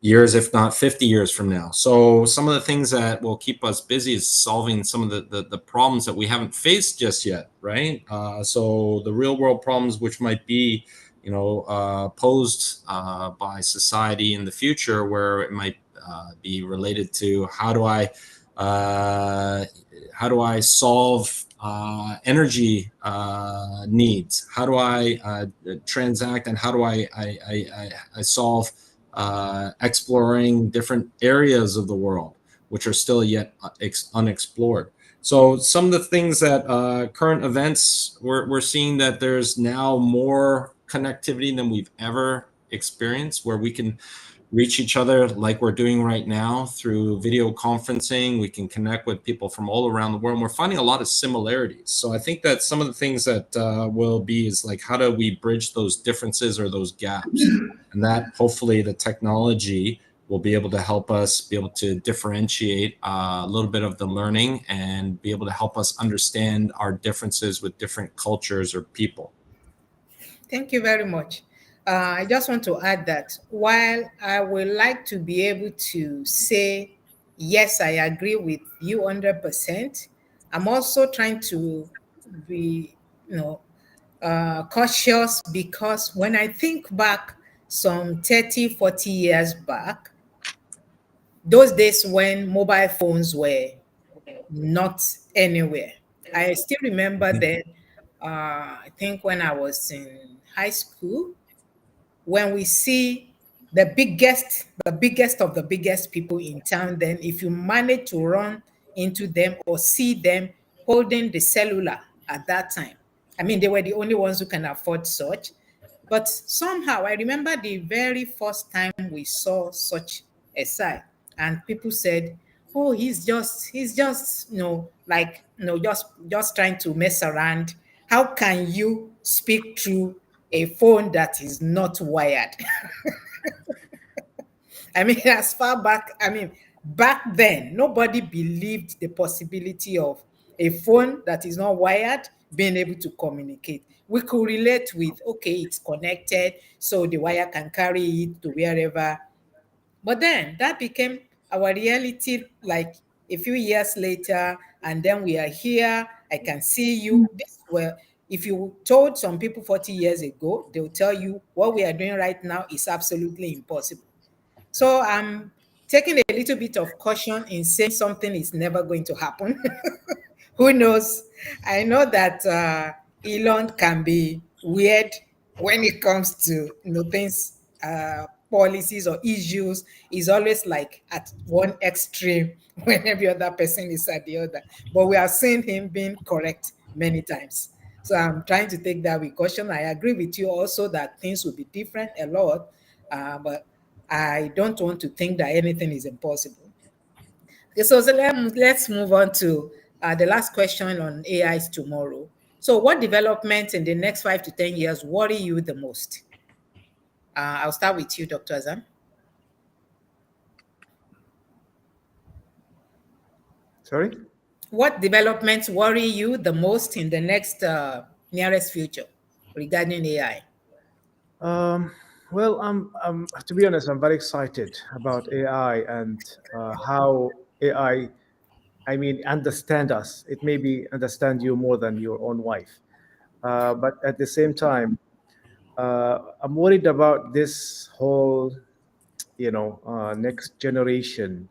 years, if not 50 years from now. So some of the things that will keep us busy is solving some of the problems that we haven't faced just yet, right? So the real world problems, which might be posed by society in the future, where it might be related to how do I solve energy needs? How do I transact, and how do I solve exploring different areas of the world which are still yet unexplored? So some of the things that current events, we're seeing that there's now more connectivity than we've ever experienced, where we can reach each other like we're doing right now through video conferencing. We can connect with people from all around the world. And we're finding a lot of similarities. So I think that some of the things that will be is like, how do we bridge those differences or those gaps? And that hopefully the technology will be able to help us be able to differentiate a little bit of the learning and be able to help us understand our differences with different cultures or people. Thank you very much. I just want to add that while I would like to be able to say, yes, I agree with you 100%, I'm also trying to be, cautious, because when I think back some 30, 40 years back, those days when mobile phones were not anywhere. I still remember then, I think when I was in high school, when we see the biggest of the biggest people in town, then if you manage to run into them or see them holding the cellular at that time, I mean, they were the only ones who can afford such. But somehow I remember the very first time we saw such a sight, and people said, "Oh, he's just, like, just trying to mess around. How can you speak through a phone that is not wired?" I mean, as far back, I mean, back then, nobody believed the possibility of a phone that is not wired being able to communicate. We could relate with, okay, it's connected, so the wire can carry it to wherever. But then that became our reality like a few years later, and then we are here. I can see you. This were if you told some people 40 years ago, they'll tell you what we are doing right now is absolutely impossible. So I'm taking a little bit of caution in saying something is never going to happen. Who knows? I know that Elon can be weird when it comes to things, policies or issues. He's always like at one extreme when every other person is at the other. But we have seen him being correct many times. So I'm trying to take that with caution. I agree with you also that things will be different a lot, but I don't want to think that anything is impossible. Okay, so let's move on to the last question on AIs tomorrow. So, what developments in the next 5 to 10 years worry you the most? I'll start with you, Dr. Azam. Sorry? What developments worry you the most in the next nearest future regarding AI? Well, to be honest, I'm very excited about AI and how AI, I mean, understand us. It maybe understand you more than your own wife. But at the same time, I'm worried about this whole, next generation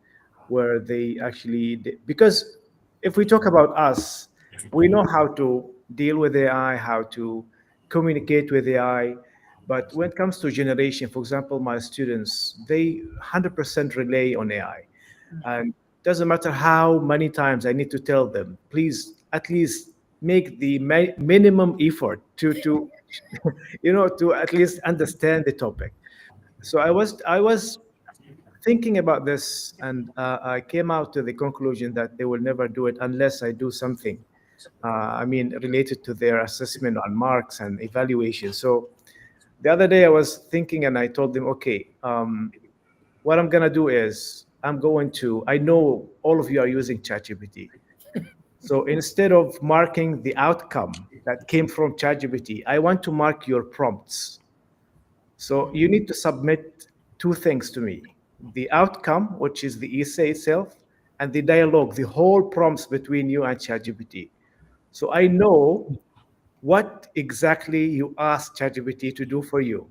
where they actually, because if we talk about us, we know how to deal with AI, how to communicate with AI. But when it comes to generation, for example, my students, they 100% rely on AI. And doesn't matter how many times I need to tell them, please at least make the minimum effort to to at least understand the topic. So I was thinking about this, and I came out to the conclusion that they will never do it unless I do something. I mean, related to their assessment on marks and evaluation. So the other day I was thinking, and I told them, okay, what I'm gonna do is I know all of you are using ChatGPT. So instead of marking the outcome that came from ChatGPT, I want to mark your prompts. So you need to submit two things to me: the outcome, which is the essay itself, and the dialogue, the whole prompts between you and ChatGPT. So I know what exactly you asked ChatGPT to do for you.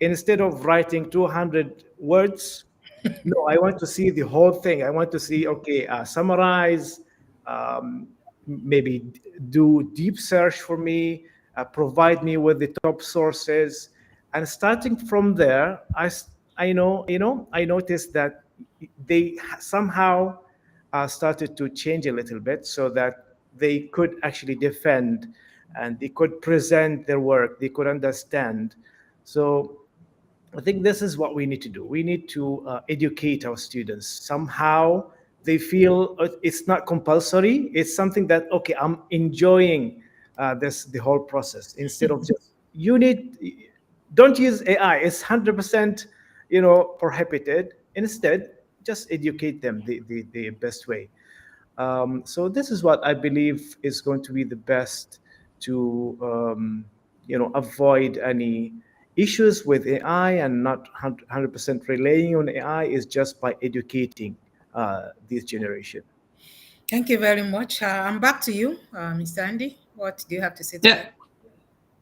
Instead of writing 200 words, no, I want to see the whole thing. I want to see, okay, summarize, um, maybe do deep search for me, provide me with the top sources. And starting from there, I noticed that they somehow started to change a little bit so that they could actually defend and they could present their work, they could understand. So I think this is what we need to do. We need to educate our students. Somehow they feel it's not compulsory. It's something that, okay, I'm enjoying the whole process instead of just, don't use AI. It's 100%, prohibited. Instead, just educate them the best way. So this is what I believe is going to be the best to avoid any issues with AI, and not 100% relying on AI is just by educating this generation. Thank you very much. I'm back to you, Mr. Andy. What do you have to say to Yeah, that?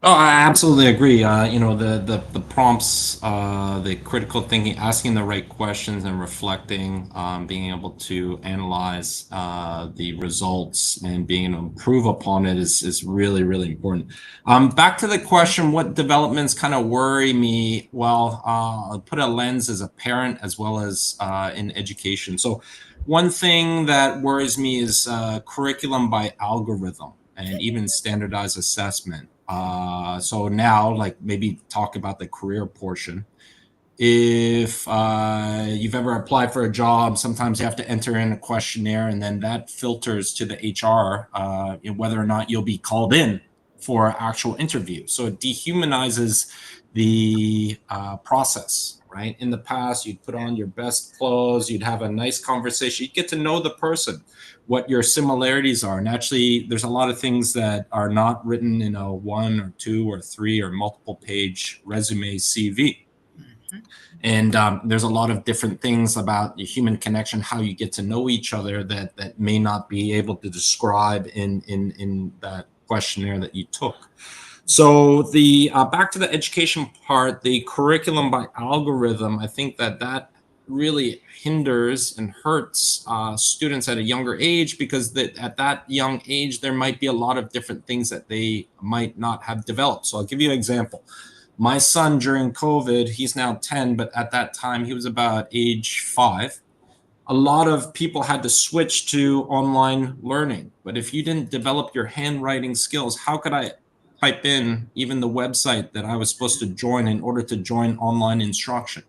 Oh, I absolutely agree. You know, the prompts, the critical thinking, asking the right questions and reflecting, being able to analyze the results and being able to improve upon it is really, really important. Back to the question, what developments kind of worry me? Well, I'll put a lens as a parent as well as in education. So one thing that worries me is curriculum by algorithm and even standardized assessment. So now, like maybe talk about the career portion. If you've ever applied for a job, sometimes you have to enter in a questionnaire, and then that filters to the HR whether or not you'll be called in for actual interview. So it dehumanizes the process, right? In the past, you'd put on your best clothes, you'd have a nice conversation, you'd get to know the person, what your similarities are. And actually, there's a lot of things that are not written in a 1 or 2 or 3 or multiple page resume CV. And there's a lot of different things about the human connection, how you get to know each other that may not be able to describe in that questionnaire that you took. So the back to the education part, the curriculum by algorithm, I think that really hinders and hurts students at a younger age, because at that young age, there might be a lot of different things that they might not have developed. So I'll give you an example. My son during COVID, he's now 10, but at that time he was about age 5. A lot of people had to switch to online learning. But if you didn't develop your handwriting skills, how could I type in even the website that I was supposed to join in order to join online instruction?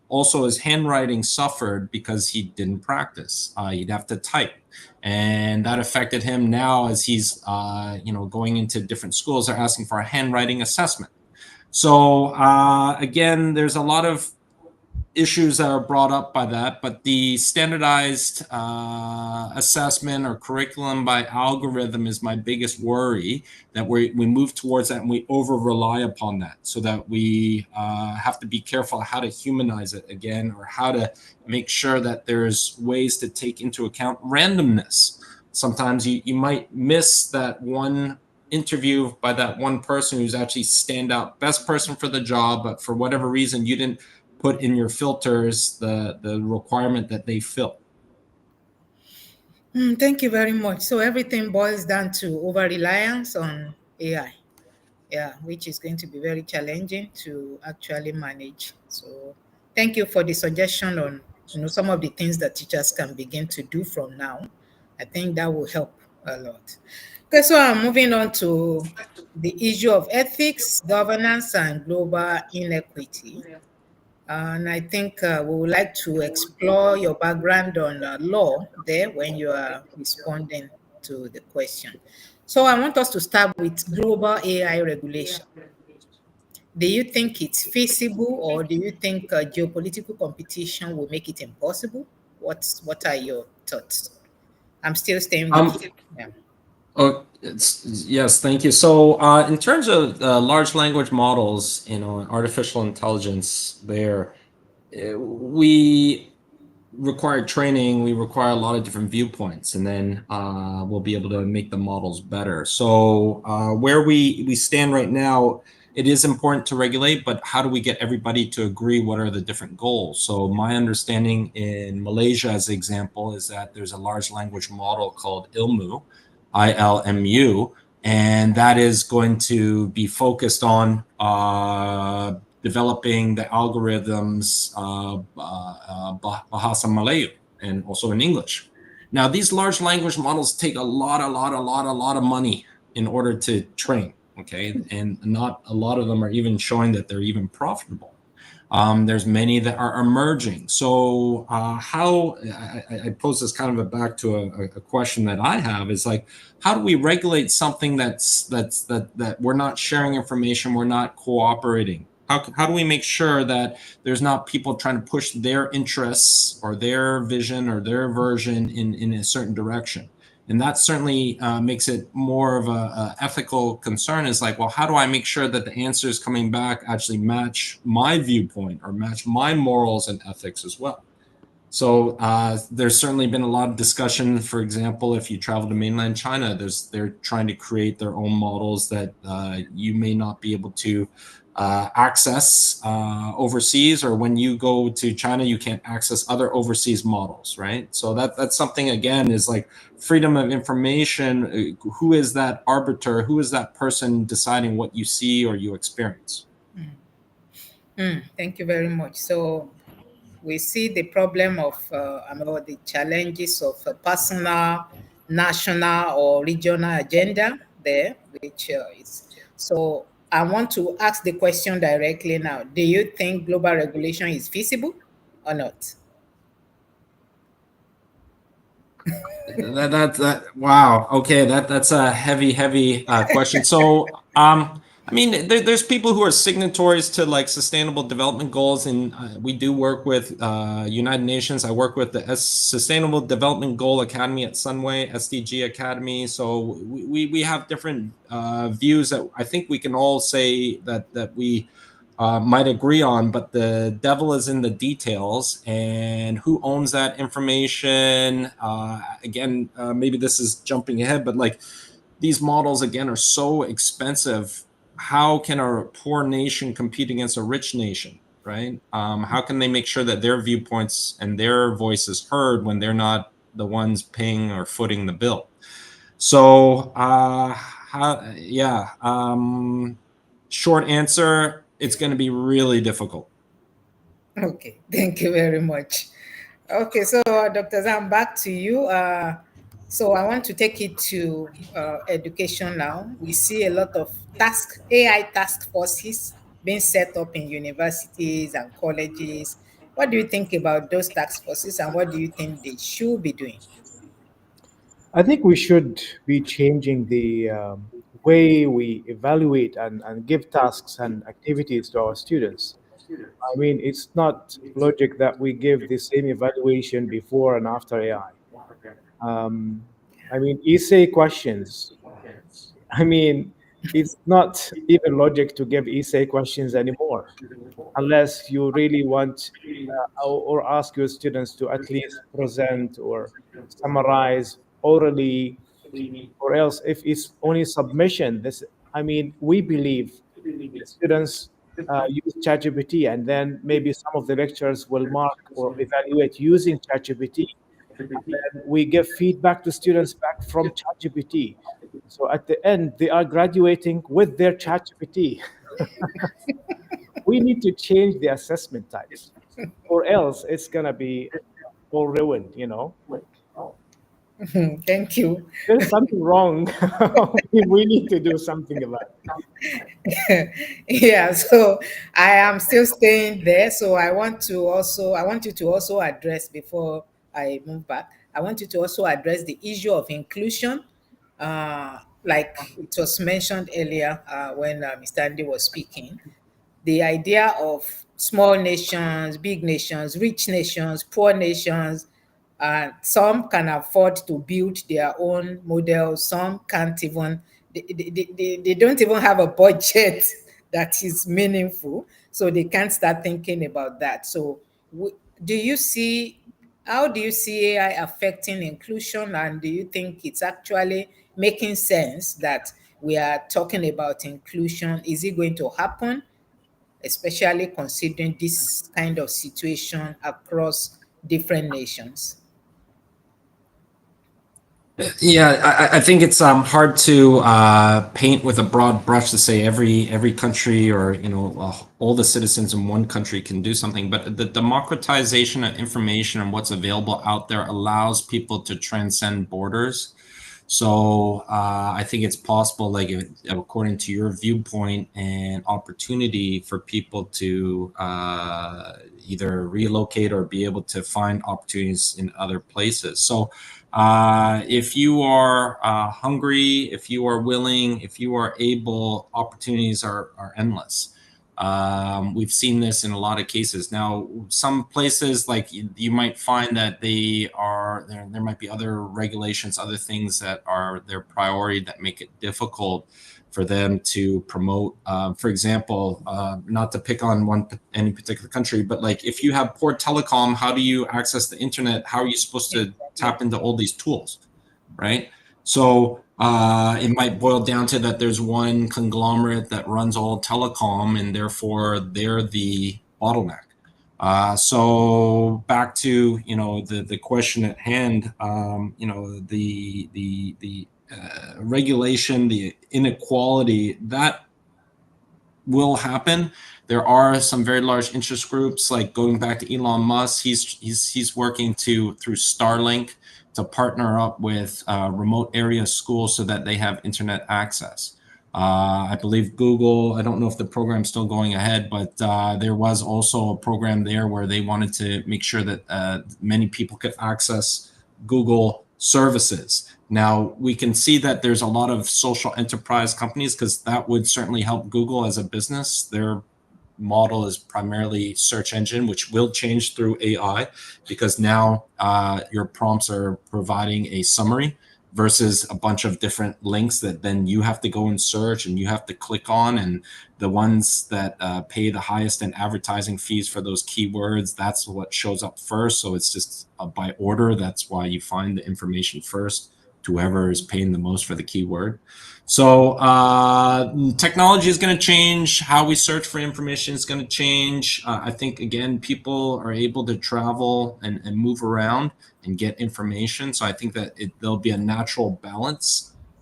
Also, his handwriting suffered because he didn't practice. He'd have to type. And that affected him now as he's going into different schools. They're asking for a handwriting assessment. So again, there's a lot of issues that are brought up by that, but the standardized assessment or curriculum by algorithm is my biggest worry, that we move towards that and we over rely upon that, so that we have to be careful how to humanize it again, or how to make sure that there's ways to take into account randomness. Sometimes you might miss that one interview by that one person who's actually standout best person for the job, but for whatever reason you didn't put in your filters the requirement that they fill. Thank you very much. So everything boils down to over-reliance on AI, which is going to be very challenging to actually manage. So thank you for the suggestion on some of the things that teachers can begin to do from now. I think that will help a lot. Okay, so I'm moving on to the issue of ethics, governance, and global inequity. And I think we would like to explore your background on law there when you are responding to the question. So I want us to start with global AI regulation. Do you think it's feasible, or do you think geopolitical competition will make it impossible? What are your thoughts? I'm still staying with you. Yeah. Oh, yes, thank you. So in terms of large language models, artificial intelligence, we require training, we require a lot of different viewpoints, and then we'll be able to make the models better. So where we stand right now, it is important to regulate, but how do we get everybody to agree what are the different goals? So my understanding in Malaysia, as an example, is that there's a large language model called ILMU, ILMU, and that is going to be focused on developing the algorithms, Bahasa Melayu, and also in English. Now, these large language models take a lot of money in order to train, okay? And not a lot of them are even showing that they're even profitable. There's many that are emerging. So how I pose this kind of back to a question that I have is like, how do we regulate something that we're not sharing information, we're not cooperating? How do we make sure that there's not people trying to push their interests or their vision or their version in a certain direction? And that certainly makes it more of a ethical concern, is like, well, how do I make sure that the answers coming back actually match my viewpoint or match my morals and ethics as well? So there's certainly been a lot of discussion. For example, if you travel to mainland China, they're trying to create their own models that you may not be able to access overseas, or when you go to China, you can't access other overseas models, right? So that's something, again, is like freedom of information. Who is that arbiter? Who is that person deciding what you see or you experience? Thank you very much. So we see the problem of or the challenges of a personal, national, or regional agenda there, which is so. I want to ask the question directly now. Do you think global regulation is feasible or not? Wow. Okay, that's a heavy question. So I mean, there's people who are signatories to like sustainable development goals, and we do work with United Nations. I work with the Sustainable Development Goal Academy at Sunway, SDG Academy. So we have different views that I think we can all say that we might agree on, but the devil is in the details, and who owns that information. Again, maybe this is jumping ahead, but like these models, again, are so expensive. How can a poor nation compete against a rich nation, right? How can they make sure that their viewpoints and their voices heard when they're not the ones paying or footing the bill? So, short answer, it's going to be really difficult. Okay, thank you very much. Okay, so Dr. Zhang, back to you. So I want to take it to education now. We see a lot of AI task forces being set up in universities and colleges. What do you think about those task forces, and what do you think they should be doing? I think we should be changing the way we evaluate and give tasks and activities to our students. I mean, it's not logic that we give the same evaluation before and after AI. I mean, essay questions. I mean, it's not even logic to give essay questions anymore, unless you really want or ask your students to at least present or summarize orally, or else if it's only submission. This, I mean, we believe students use ChatGPT, and then maybe some of the lecturers will mark or evaluate using ChatGPT. Then we give feedback to students back from ChatGPT. So at the end, they are graduating with their ChatGPT. We need to change the assessment types, or else it's gonna be all ruined. You know, Thank you. there's something wrong. We need to do something about it. Yeah, so I am still staying there. So I want you to also address, before I move back, I want you to also address the issue of inclusion. Like it was mentioned earlier when Mr. Andy was speaking, the idea of small nations, big nations, rich nations, poor nations. Some can afford to build their own models. Some can't even, they don't even have a budget that is meaningful. So they can't start thinking about that. So do you see, how do you see AI affecting inclusion? And do you think it's actually making sense that we are talking about inclusion? Is it going to happen, especially considering this kind of situation across different nations? Yeah, I think it's hard to paint with a broad brush to say every country, or all the citizens in one country can do something. But the democratization of information and what's available out there allows people to transcend borders. So I think it's possible, like according to your viewpoint, and opportunity for people to either relocate or be able to find opportunities in other places. So if you are hungry, if you are willing, if you are able, opportunities are endless. We've seen this in a lot of cases. Now, some places like you might find that there might be other regulations, other things that are their priority that make it difficult for them to promote. For example, not to pick on any particular country, but like if you have poor telecom, how do you access the internet? How are you supposed to tap into all these tools, right? So it might boil down to that there's one conglomerate that runs all telecom, and therefore they're the bottleneck. So back to the question at hand, the regulation, the inequality that will happen. There are some very large interest groups, like going back to Elon Musk. He's working through Starlink to partner up with remote area schools so that they have internet access. I believe Google, I don't know if the program's still going ahead, but there was also a program there where they wanted to make sure that many people could access Google services. Now, we can see that there's a lot of social enterprise companies, because that would certainly help Google as a business. Their model is primarily search engine, which will change through AI, because now your prompts are providing a summary versus a bunch of different links that then you have to go and search and you have to click on. And the ones that pay the highest in advertising fees for those keywords, that's what shows up first. So it's just by order. That's why you find the information first to whoever is paying the most for the keyword. So technology is going to change. How we search for information is going to change. I think, again, people are able to travel and move around and get information. So I think that there'll be a natural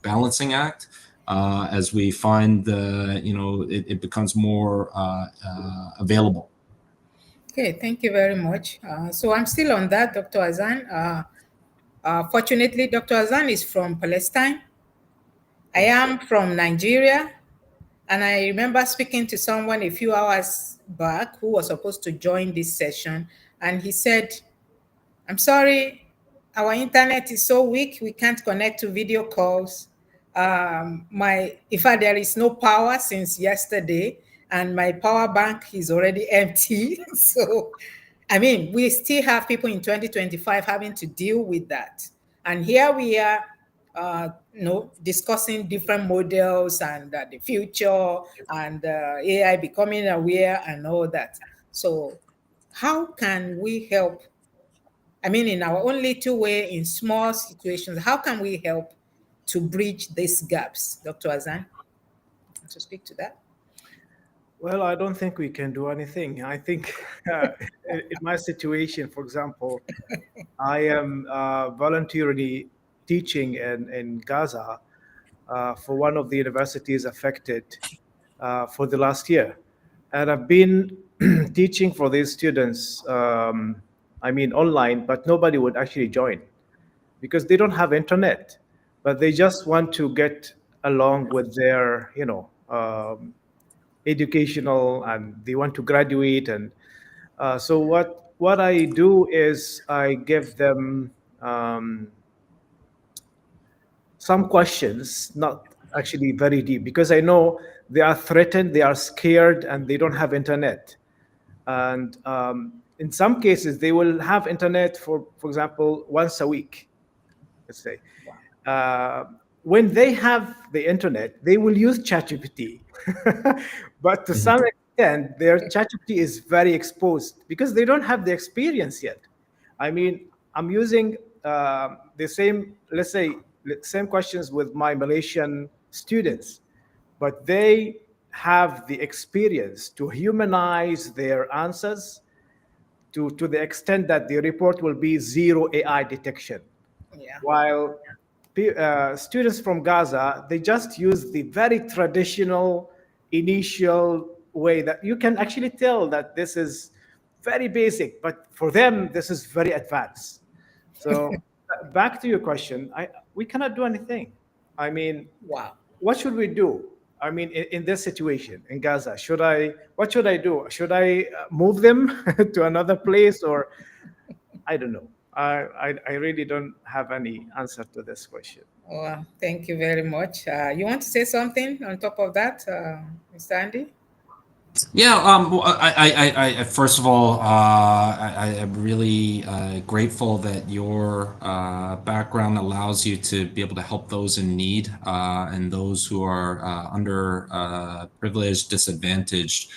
balancing act as we find it becomes more available. Okay, thank you very much. So I'm still on that, Dr. Azan. Fortunately, Dr. Azan is from Palestine. I am from Nigeria. And I remember speaking to someone a few hours back who was supposed to join this session. And he said, I'm sorry, our internet is so weak, we can't connect to video calls. In fact, there is no power since yesterday, and my power bank is already empty. So, I mean, we still have people in 2025 having to deal with that. And here we are, discussing different models and the future and AI becoming aware and all that. So how can we help? I mean, in our own little way, in small situations, how can we help to bridge these gaps? Dr. Azan, to speak to that? Well, I don't think we can do anything. I think in my situation, for example, I am voluntarily teaching in Gaza for one of the universities affected for the last year. And I've been teaching for these students, online, but nobody would actually join because they don't have internet, but they just want to get along with their, educational, and they want to graduate. And so what I do is I give them some questions, not actually very deep, because I know they are threatened, they are scared, and they don't have internet. And in some cases, they will have internet for example, once a week, let's say. When they have the internet, they will use ChatGPT. But to some extent, their ChatGPT is very exposed because they don't have the experience yet. I mean, I'm using the same, let's say, same questions with my Malaysian students, but they have the experience to humanize their answers to the extent that the report will be zero AI detection. Yeah. While students from Gaza, they just use the very traditional initial way that you can actually tell that this is very basic, but for them, this is very advanced. So back to your question, we cannot do anything. I mean, Wow. what should we do? I mean, in this situation in Gaza, what should I do? Should I move them to another place, or I don't know. I really don't have any answer to this question. Well, thank you very much. You want to say something on top of that, Mr. Andy? Yeah, well, I first of all, I am really grateful that your background allows you to be able to help those in need and those who are privileged, disadvantaged.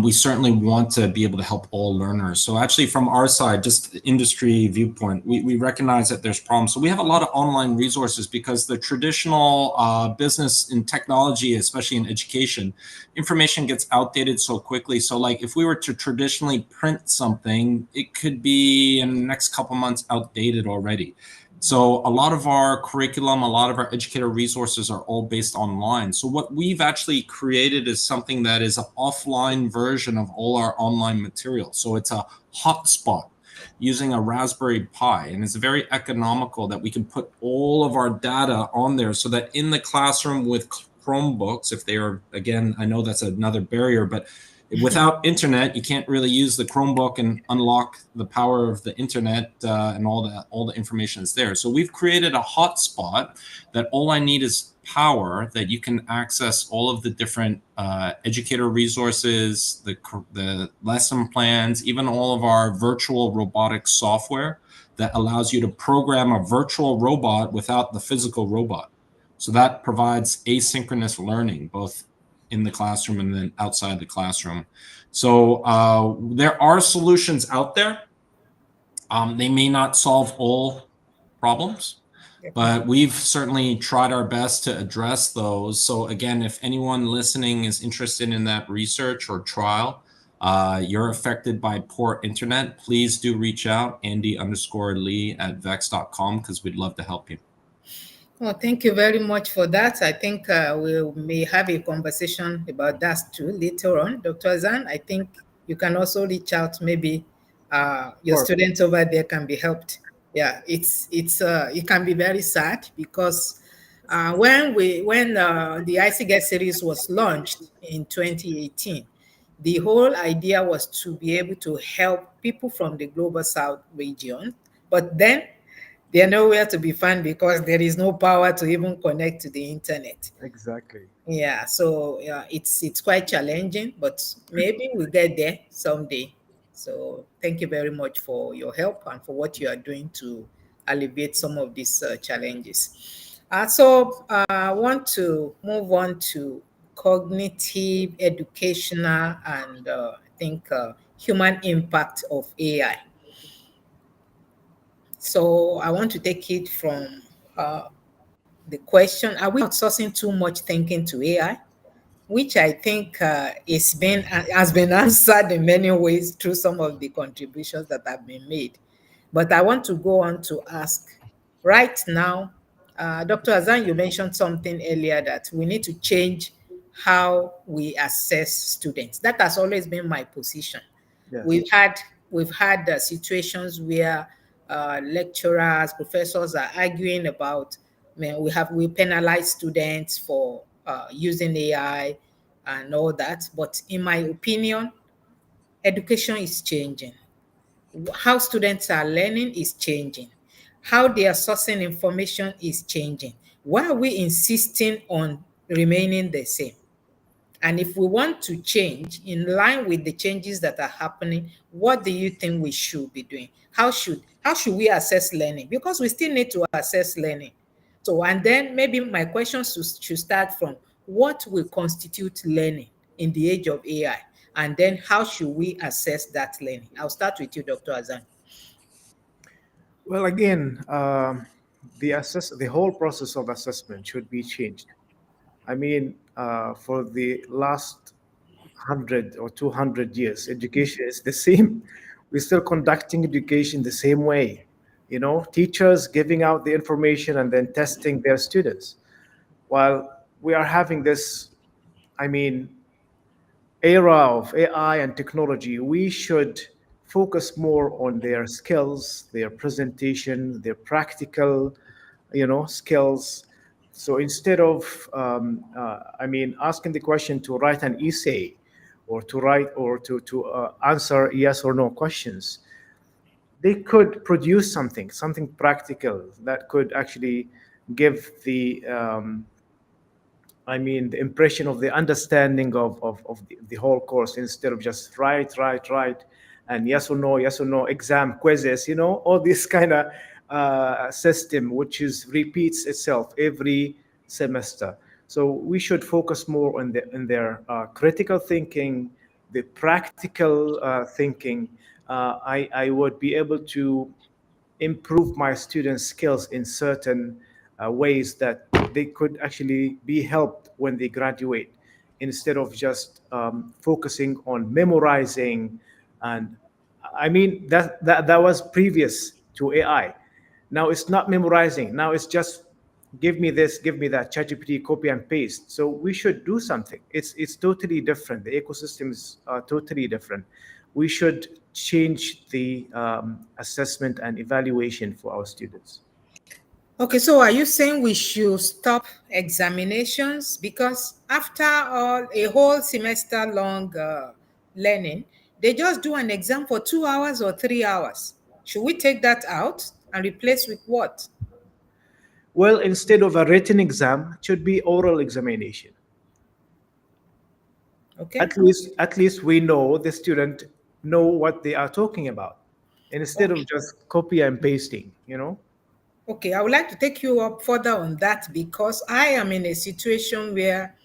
We certainly want to be able to help all learners. So actually from our side, just the industry viewpoint, we recognize that there's problems. So we have a lot of online resources because the traditional business in technology, especially in education, information gets outdated so quickly. So like if we were to traditionally print something, it could be in the next couple months outdated already. So a lot of our curriculum, a lot of our educator resources are all based online. So what we've actually created is something that is an offline version of all our online material. So it's a hotspot using a Raspberry Pi, and it's very economical that we can put all of our data on there so that in the classroom with Chromebooks, if they are, again, I know that's another barrier, but without internet, you can't really use the Chromebook and unlock the power of the internet and all the information is there. So we've created a hotspot that all I need is power, that you can access all of the different educator resources, the lesson plans, even all of our virtual robotics software that allows you to program a virtual robot without the physical robot. So that provides asynchronous learning, both in the classroom and then outside the classroom. So there are solutions out there. They may not solve all problems, but we've certainly tried our best to address those. So again, if anyone listening is interested in that research or trial, you're affected by poor internet, please do reach out, Andy_Lee@vex.com, because we'd love to help you. Well, thank you very much for that. I think we may have a conversation about that too later on. Dr. Zan, I think you can also reach out. Maybe your Sure. students over there can be helped. Yeah, it can be very sad because when the ICGET series was launched in 2018, the whole idea was to be able to help people from the Global South region, but then they are nowhere to be found because there is no power to even connect to the internet. Exactly. Yeah, so yeah, it's quite challenging, but maybe we'll get there someday. So thank you very much for your help and for what you are doing to alleviate some of these challenges. I want to move on to cognitive, educational, and I think human impact of AI. So I want to take it from the question: are we outsourcing too much thinking to AI? Which I think has been answered in many ways through some of the contributions that have been made. But I want to go on to ask right now, Dr. Azan, you mentioned something earlier that we need to change how we assess students. That has always been my position. Yes. We've had situations where lecturers, professors are arguing about, man, we penalize students for using AI and all that. But in my opinion, education is changing. How students are learning is changing. How they are sourcing information is changing. Why are we insisting on remaining the same? And if we want to change in line with the changes that are happening, what do you think we should be doing? How should we assess learning? Because we still need to assess learning. So, and then maybe my questions should start from what will constitute learning in the age of AI? And then how should we assess that learning? I'll start with you, Dr. Azan. Well, again, the whole process of assessment should be changed. I mean, for the last 100 or 200 years, education is the same. We're still conducting education the same way. You know, teachers giving out the information and then testing their students. While we are having this, I mean, era of AI and technology, we should focus more on their skills, their presentation, their practical, skills. So instead of, asking the question to write an essay, or to write or to answer yes or no questions, they could produce something practical that could actually give I mean, the impression of the understanding of the whole course instead of just write, and yes or no, exam quizzes, you know, all this kind of system, which is repeats itself every semester. So we should focus more on their critical thinking, the practical thinking. I would be able to improve my students' skills in certain ways that they could actually be helped when they graduate, instead of just focusing on memorizing. And I mean, that was previous to AI. Now it's not memorizing. Now it's just give me this, give me that, ChatGPT, copy and paste. So we should do something. It's totally different. The ecosystem is totally different. We should change the assessment and evaluation for our students. Okay, so are you saying we should stop examinations? Because after all, a whole semester long learning, they just do an exam for 2 hours or 3 hours. Should we take that out and replace with what? Well, instead of a written exam, it should be oral examination. Okay. At least we know the student know what they are talking about, instead of just copy and pasting, you know. Okay, I would like to take you up further on that because I am in a situation where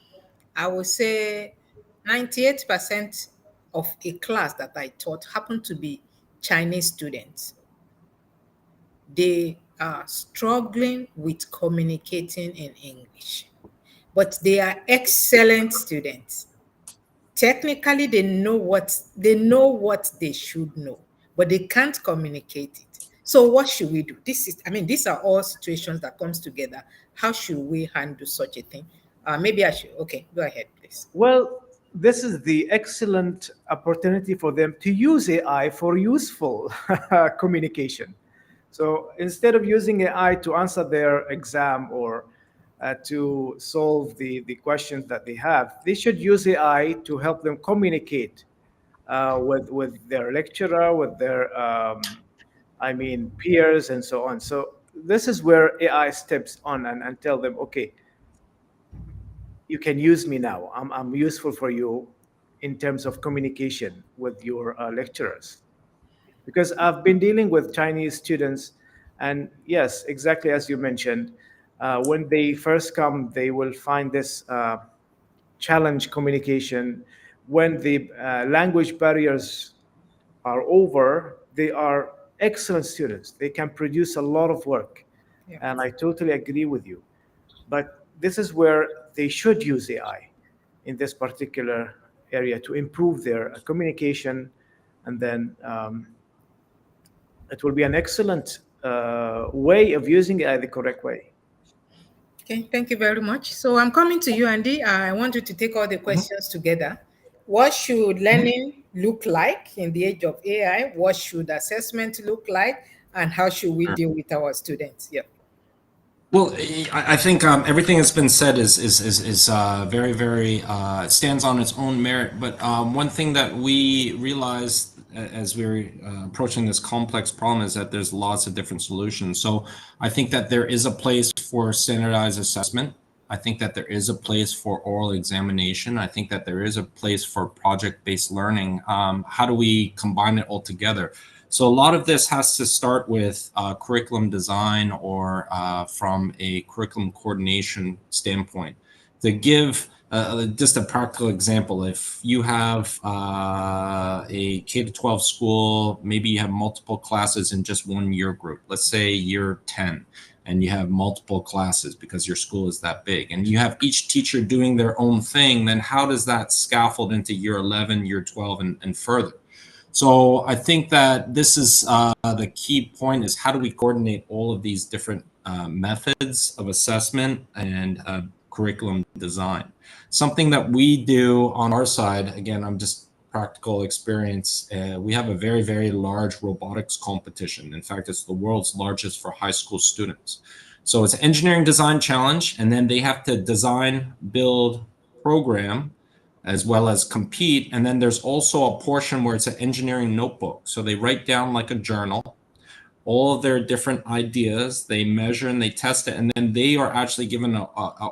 I would say 98% of a class that I taught happened to be Chinese students. They are struggling with communicating in English, but they are excellent students. Technically, they know what they should know, but they can't communicate it. So what should we do? These are all situations that comes together. How should we handle such a thing? Maybe I should. Okay, go ahead, please. Well, this is the excellent opportunity for them to use AI for useful communication. So instead of using AI to answer their exam or to solve the questions that they have, they should use AI to help them communicate with their lecturer, with their, peers, and so on. So this is where AI steps on and tell them, okay, you can use me now. I'm useful for you in terms of communication with your lecturers. Because I've been dealing with Chinese students, and yes, exactly as you mentioned, when they first come, they will find this challenge communication. When the language barriers are over, they are excellent students. They can produce a lot of work, Yeah. and I totally agree with you. But this is where they should use AI in this particular area to improve their communication, and then it will be an excellent way of using AI the correct way. Okay, thank you very much. So I'm coming to you, Andy. I want you to take all the questions together. What should learning look like in the age of AI? What should assessment look like? And how should we deal with our students? Yeah. Well, I think everything that's been said is very, very stands on its own merit. But one thing that we realized as we were approaching this complex problem is that there's lots of different solutions. So I think that there is a place for standardized assessment. I think that there is a place for oral examination. I think that there is a place for project-based learning. How do we combine it all together? So a lot of this has to start with curriculum design or from a curriculum coordination standpoint. To give just a practical example, if you have a K-12 school, maybe you have multiple classes in just one year group, let's say year 10, and you have multiple classes because your school is that big, and you have each teacher doing their own thing, then how does that scaffold into year 11, year 12, and further? So I think that this is the key point, is how do we coordinate all of these different methods of assessment and curriculum design. Something that we do on our side, again, I'm just practical experience, we have a very, very large robotics competition. In fact, it's the world's largest for high school students. So it's an engineering design challenge, and then they have to design, build, program, as well as compete. And then there's also a portion where it's an engineering notebook. So they write down like a journal, all of their different ideas, they measure and they test it, and then they are actually given a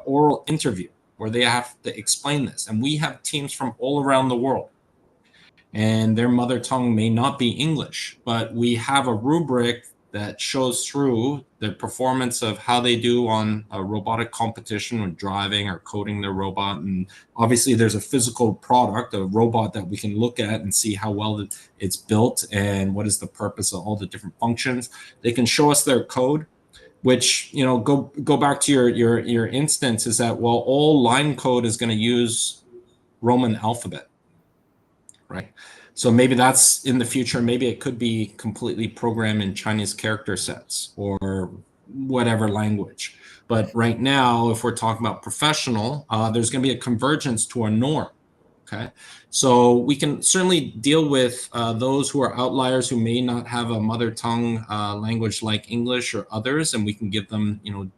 oral interview. where they have to explain this. And we have teams from all around the world, and their mother tongue may not be English, but we have a rubric that shows through the performance of how they do on a robotic competition when driving or coding their robot. And obviously there's a physical product, a robot that we can look at and see how well it's built and what is the purpose of all the different functions. They can show us their code, which, you know, go back to your instance, is that, well, all line code is going to use Roman alphabet, right? So maybe that's in the future. Maybe it could be completely programmed in Chinese character sets or whatever language. But right now, if we're talking about professional, there's going to be a convergence to a norm. Okay, so we can certainly deal with those who are outliers who may not have a mother tongue language like English or others, and we can give them, you know,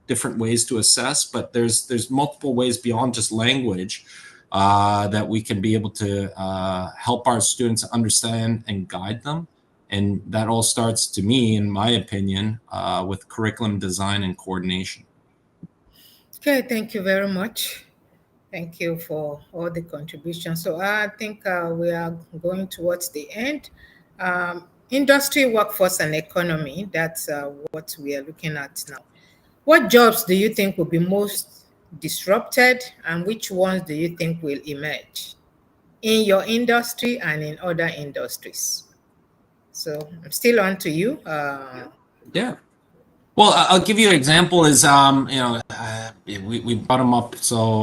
different ways to assess. But there's multiple ways beyond just language that we can be able to help our students understand and guide them. And that all starts, to me, in my opinion, with curriculum design and coordination. Okay, thank you very much. Thank you for all the contributions. So I think we are going towards the end. Industry, workforce, and economy, that's what we are looking at now. What jobs do you think will be most disrupted, and which ones do you think will emerge in your industry and in other industries? So I'm still on to you. Yeah. Well, I'll give you an example. Is you know, we brought him up. So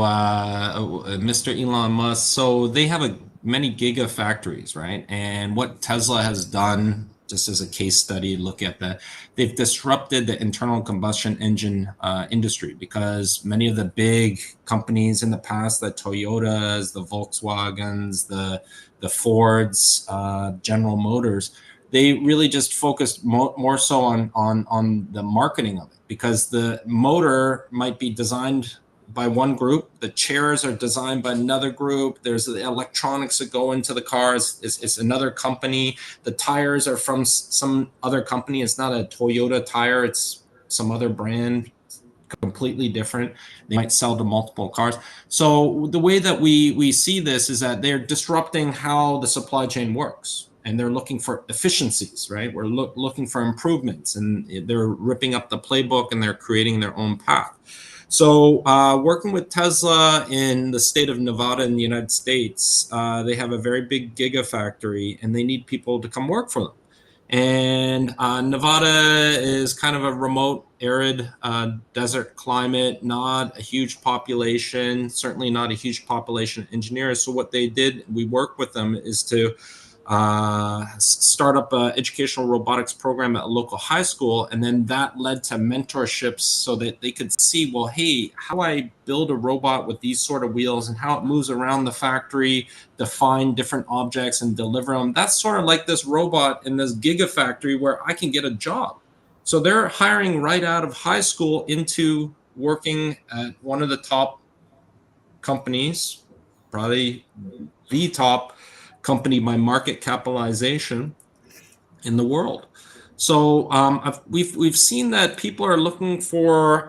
Mr. Elon Musk. So they have many gigafactories, right? And what Tesla has done, just as a case study, look at that, they've disrupted the internal combustion engine industry, because many of the big companies in the past, the Toyotas, the Volkswagens, the Fords, General Motors, they really just focused more so on the marketing of it, because the motor might be designed by one group, the chairs are designed by another group, there's the electronics that go into the cars, it's another company, the tires are from some other company, it's not a Toyota tire, it's some other brand, completely different. They might sell to multiple cars. So the way that we see this is that they're disrupting how the supply chain works, and they're looking for efficiencies, right? We're looking for improvements, and they're ripping up the playbook and they're creating their own path. So working with Tesla in the state of Nevada in the United States, they have a very big gigafactory, and they need people to come work for them. And Nevada is kind of a remote, arid desert climate, not a huge population, certainly not a huge population of engineers. So what they did, we worked with them, is to start up an educational robotics program at a local high school. And then that led to mentorships so that they could see, well, hey, how do I build a robot with these sort of wheels and how it moves around the factory, define different objects and deliver them. That's sort of like this robot in this gigafactory where I can get a job. So they're hiring right out of high school into working at one of the top companies, probably the top company by market capitalization in the world. So we've seen that people are looking for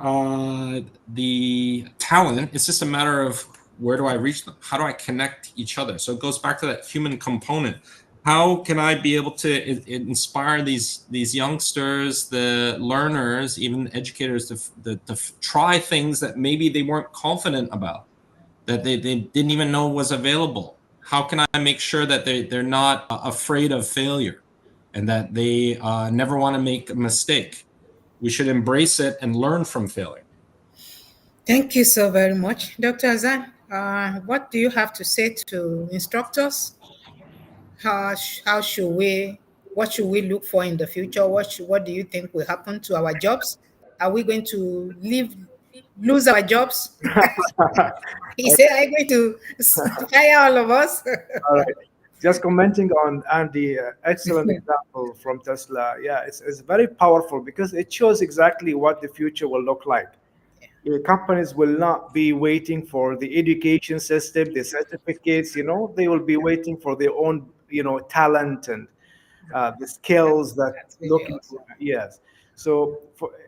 the talent. It's just a matter of, where do I reach them? How do I connect each other? So it goes back to that human component. How can I be able to inspire these youngsters, the learners, even the educators, to try things that maybe they weren't confident about, that they didn't even know was available? How can I make sure that they're not afraid of failure, and that they never want to make a mistake? We should embrace it and learn from failure. Thank you so very much, Dr. Azan. What do you have to say to instructors? What should we look for in the future? What do you think will happen to our jobs? Are we going to lose our jobs? He said, "Are you going to fire all of us?" All right. Just commenting on Andy, excellent example from Tesla. Yeah, it's very powerful because it shows exactly what the future will look like. Companies will not be waiting for the education system, the certificates, they will be waiting for their own, talent and the skills that looking for. Yes. So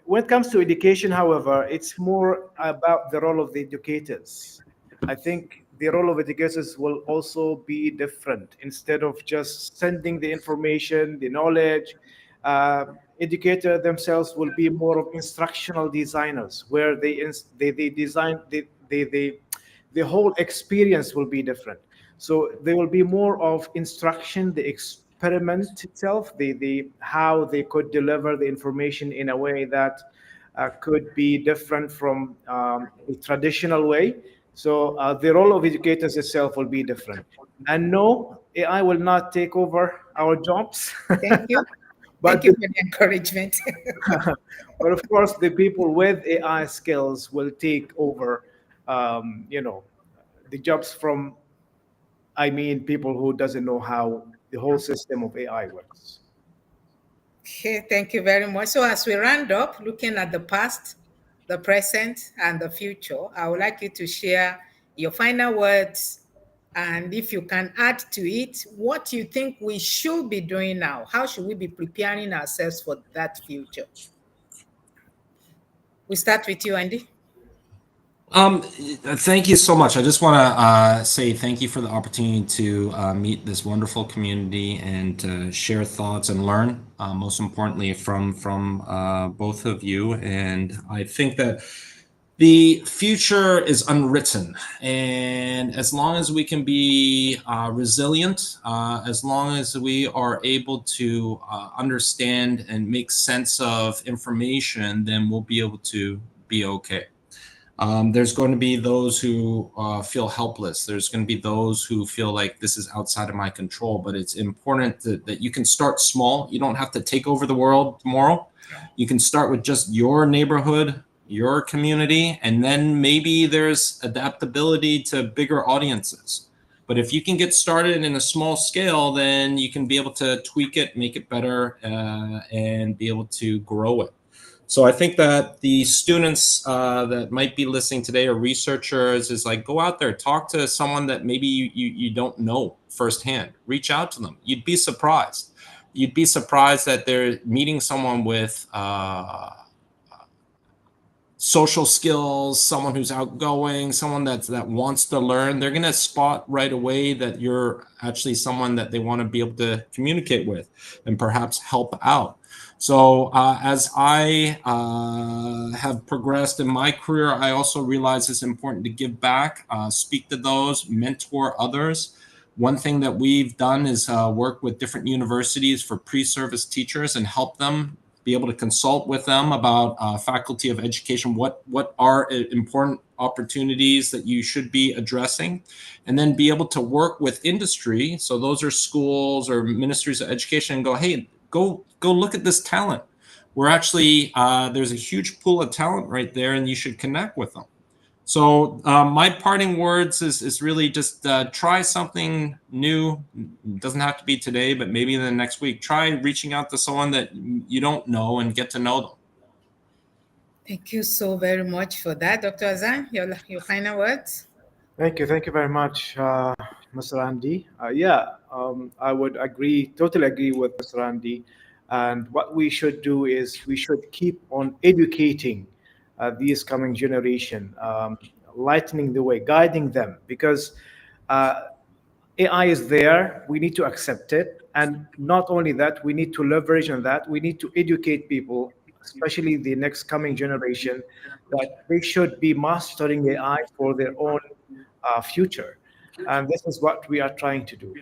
when it comes to education, however, it's more about the role of the educators. I think the role of educators will also be different. Instead of just sending the information, the knowledge, educator themselves will be more of instructional designers, where they design the whole experience will be different. So there will be more of instruction, the experiment itself, the how they could deliver the information in a way that could be different from the traditional way. So the role of educators itself will be different. And no, AI will not take over our jobs. Thank you. but Thank you for the encouragement. but of course, the people with AI skills will take over, the jobs from, I mean, people who doesn't know how the whole system of AI works. Okay, thank you very much. So as we round up, looking at the past, the present, and the future, I would like you to share your final words, and if you can add to it, what you think we should be doing now. How should we be preparing ourselves for that future? We start with you, Andy. Thank you so much. I just want to say thank you for the opportunity to meet this wonderful community and share thoughts and learn, most importantly, from both of you. And I think that the future is unwritten, and as long as we can be resilient, as long as we are able to understand and make sense of information, then we'll be able to be okay. There's going to be those who feel helpless. There's going to be those who feel like this is outside of my control, but it's important that you can start small. You don't have to take over the world tomorrow. You can start with just your neighborhood, your community, and then maybe there's adaptability to bigger audiences. But if you can get started in a small scale, then you can be able to tweak it, make it better, and be able to grow it. So I think that the students that might be listening today, or researchers, is like, go out there, talk to someone that maybe you don't know firsthand. Reach out to them. You'd be surprised. You'd be surprised that they're meeting someone with social skills, someone who's outgoing, someone that wants to learn. They're going to spot right away that you're actually someone that they want to be able to communicate with and perhaps help out. So as I have progressed in my career, I also realize it's important to give back, speak to those, mentor others. One thing that we've done is work with different universities for pre-service teachers and help them be able to consult with them about faculty of education, what are important opportunities that you should be addressing, and then be able to work with industry. So those are schools or ministries of education, and go, hey, go look at this talent. We're actually, there's a huge pool of talent right there, and you should connect with them. So my parting words is really just try something new. It doesn't have to be today, but maybe in the next week. Try reaching out to someone that you don't know and get to know them. Thank you so very much for that. Dr. Azan, your final words? Thank you very much, Mr. Andy. I would totally agree with Mr. Andy. And what we should do is we should keep on educating these coming generation, lightening the way, guiding them, because AI is there. We need to accept it. And not only that, we need to leverage on that. We need to educate people, especially the next coming generation, that they should be mastering AI for their own future. And this is what we are trying to do.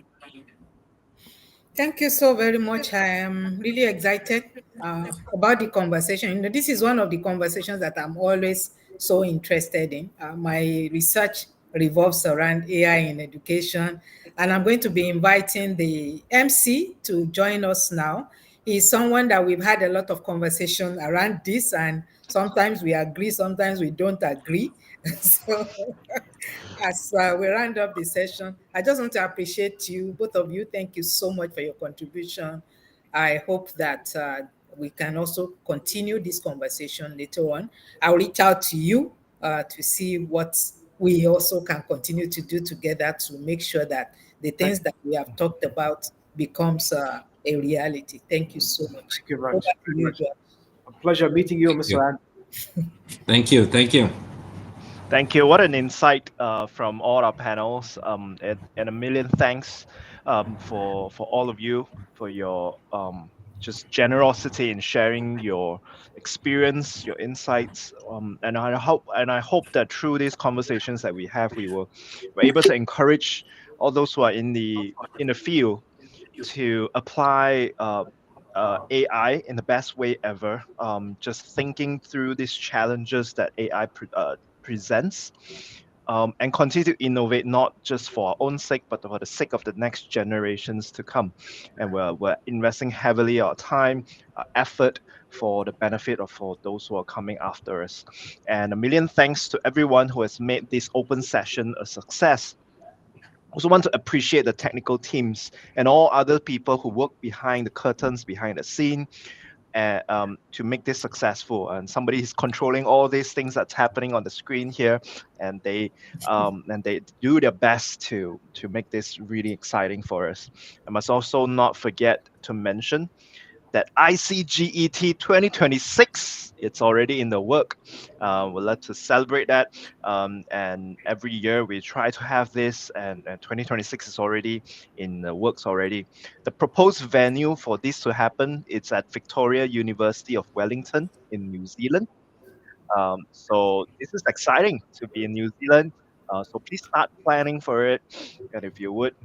Thank you so very much. I am really excited about the conversation. You know, this is one of the conversations that I'm always so interested in. My research revolves around AI in education, and I'm going to be inviting the MC to join us now. He's someone that we've had a lot of conversation around this, and sometimes we agree, sometimes we don't agree. So as we round up the session, I just want to appreciate you, both of you. Thank you so much for your contribution. I hope that we can also continue this conversation later on. I'll reach out to you to see what we also can continue to do together to make sure that the things that we have talked about becomes a reality. Thank you so much. Thank you very Over much. to you, George. A pleasure meeting you, Mr. Andrew. Thank you. Thank you. Thank you. What an insight from all our panels. And a million thanks for all of you for your just generosity in sharing your experience, your insights. And I hope that through these conversations that we have, we're able to encourage all those who are in the field to apply AI in the best way ever. Just thinking through these challenges that AI presents, and continue to innovate, not just for our own sake, but for the sake of the next generations to come. And we're investing heavily our time, our effort for the benefit of for those who are coming after us. And a million thanks to everyone who has made this open session a success. Also want to appreciate the technical teams and all other people who work behind the curtains, behind the scene, to make this successful. And somebody is controlling all these things that's happening on the screen here, and they do their best to make this really exciting for us. I must also not forget to mention that ICGET 2026, it's already in the work. We'd love to celebrate that. And every year we try to have this, and 2026 is already in the works already. The proposed venue for this to happen, it's at Victoria University of Wellington in New Zealand. So this is exciting to be in New Zealand. So please start planning for it. And if you would,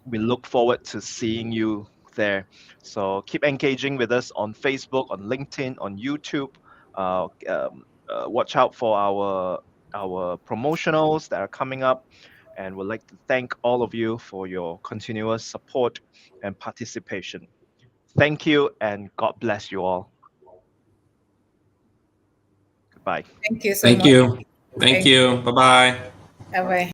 we look forward to seeing you there. So keep engaging with us on Facebook, on LinkedIn, on YouTube. Watch out for our promotionals that are coming up. And we'd like to thank all of you for your continuous support and participation. Thank you, and God bless you all. Goodbye. Thank you so Thank much. you. Thank you. Bye-bye. Bye-bye.